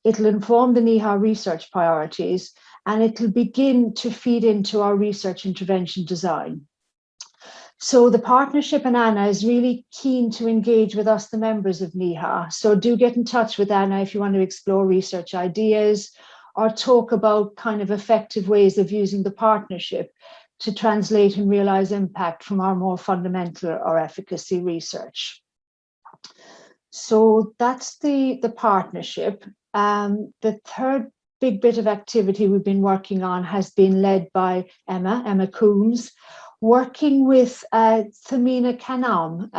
It'll inform the NIHA research priorities, and it'll begin to feed into our research intervention design. So the partnership and Anna is really keen to engage with us, the members of NIHA. So do get in touch with Anna if you want to explore research ideas or talk about kind of effective ways of using the partnership to translate and realize impact from our more fundamental or efficacy research. So that's the partnership. The third big bit of activity we've been working on has been led by Emma Coombs, working with Thamina Kanam.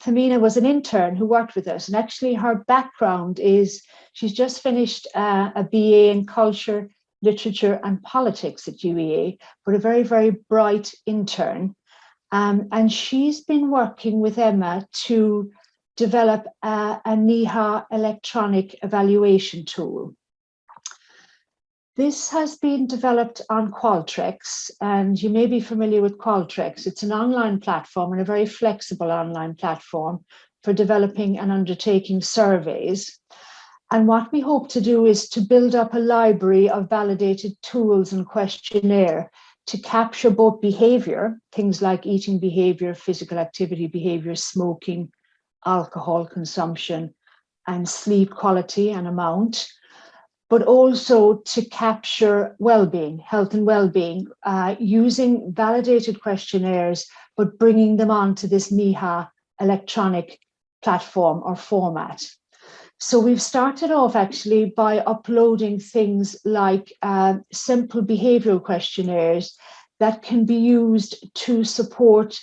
Thamina was an intern who worked with us, and actually her background is she's just finished a BA in Culture, Literature and Politics at UEA, but a very, very bright intern. And she's been working with Emma to develop a NIHA electronic evaluation tool. This has been developed on Qualtrics, and you may be familiar with Qualtrics. It's an online platform and a very flexible online platform for developing and undertaking surveys. And what we hope to do is to build up a library of validated tools and questionnaire to capture both behavior, things like eating behavior, physical activity behavior, smoking, alcohol consumption, and sleep quality and amount, but also to capture well-being, health and well-being, using validated questionnaires, but bringing them onto this NIHA electronic platform or format. So we've started off actually by uploading things like simple behavioral questionnaires that can be used to support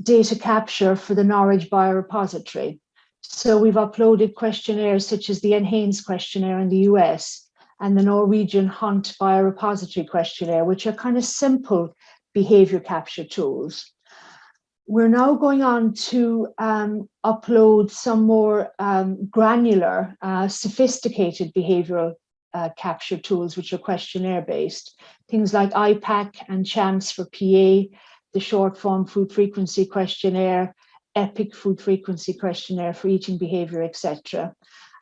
data capture for the Norwich biorepository. So we've uploaded questionnaires such as the NHANES questionnaire in the US and the Norwegian Hunt biorepository questionnaire, which are kind of simple behavior capture tools. We're now going on to upload some more granular, sophisticated behavioral capture tools, which are questionnaire-based. Things like IPAC and CHAMPS for PA, the short form food frequency questionnaire, EPIC food frequency questionnaire for eating behavior, etc.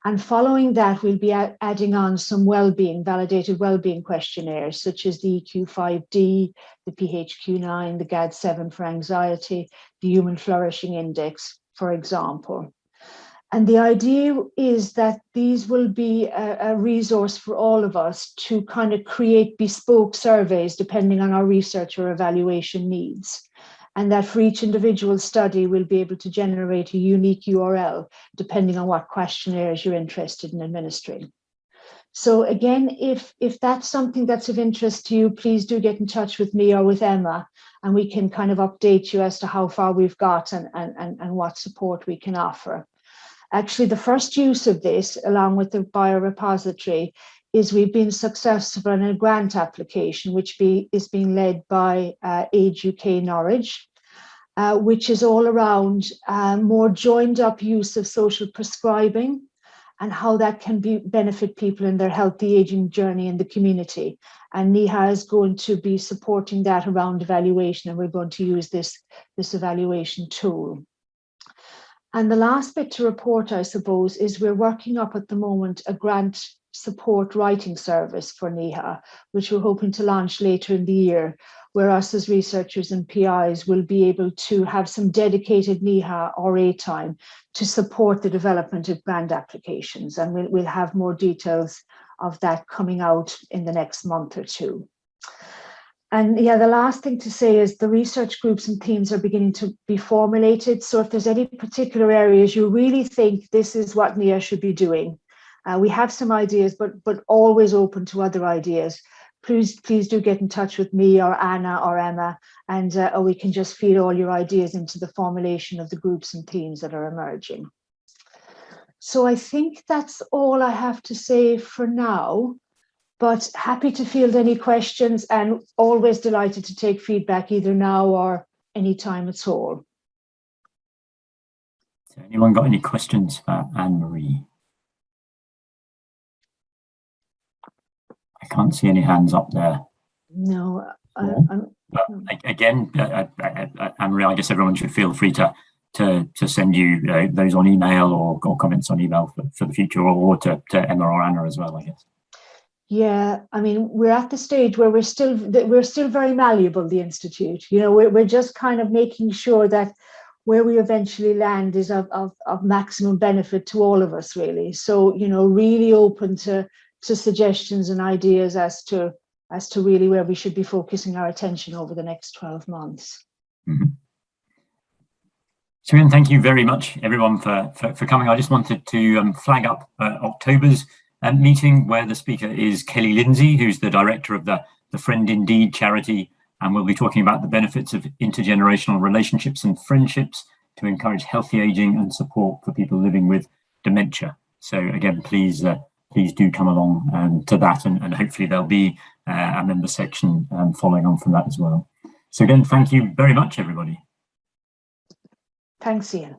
And following that, we'll be adding on some well-being, validated well-being questionnaires, such as the EQ5D, the PHQ-9, the GAD-7 for anxiety, the Human Flourishing Index, for example. And the idea is that these will be a resource for all of us to kind of create bespoke surveys depending on our research or evaluation needs. And that for each individual study, we'll be able to generate a unique URL depending on what questionnaires you're interested in administering. So again, if that's something that's of interest to you, please do get in touch with me or with Emma, and we can kind of update you as to how far we've got and what support we can offer. Actually, the first use of this, along with the biorepository, is we've been successful in a grant application, which is being led by Age UK Norwich. which is all around more joined up use of social prescribing and how that can benefit people in their healthy aging journey in the community. And NIHA is going to be supporting that around evaluation, and we're going to use this evaluation tool. And the last bit to report, I suppose, is we're working up at the moment a grant support writing service for NIHA, which we're hoping to launch later in the year, where us as researchers and PIs will be able to have some dedicated NIHA RA time to support the development of grant applications. And we'll have more details of that coming out in the next month or two. And yeah, the last thing to say is the research groups and teams are beginning to be formulated. So if there's any particular areas you really think this is what NIHA should be doing, we have some ideas, but always open to other ideas. Please do get in touch with me or Anna or Emma, and we can just feed all your ideas into the formulation of the groups and teams that are emerging. So I think that's all I have to say for now, but happy to field any questions and always delighted to take feedback either now or any time at all. So anyone got any questions for Anne-Marie? I can't see any hands up there. No. Again, Anne-Marie, I guess everyone should feel free to send you those on email or comments on email for the future, or to Emma or Anna as well, I guess. Yeah, I mean, we're at the stage where we're still very malleable, the Institute. You know, we're just kind of making sure that where we eventually land is of maximum benefit to all of us, really. So, you know, really open to suggestions and ideas as to really where we should be focusing our attention over the next 12 months. Mm-hmm. So, Ian, thank you very much, everyone, for coming. I just wanted to flag up October's meeting, where the speaker is Kelly Lindsay, who's the director of the Friend Indeed charity, and we'll be talking about the benefits of intergenerational relationships and friendships to encourage healthy aging and support for people living with dementia. So again, please do come along to that, and hopefully there'll be a member section following on from that as well. So again, thank you very much, everybody. Thanks, Ian.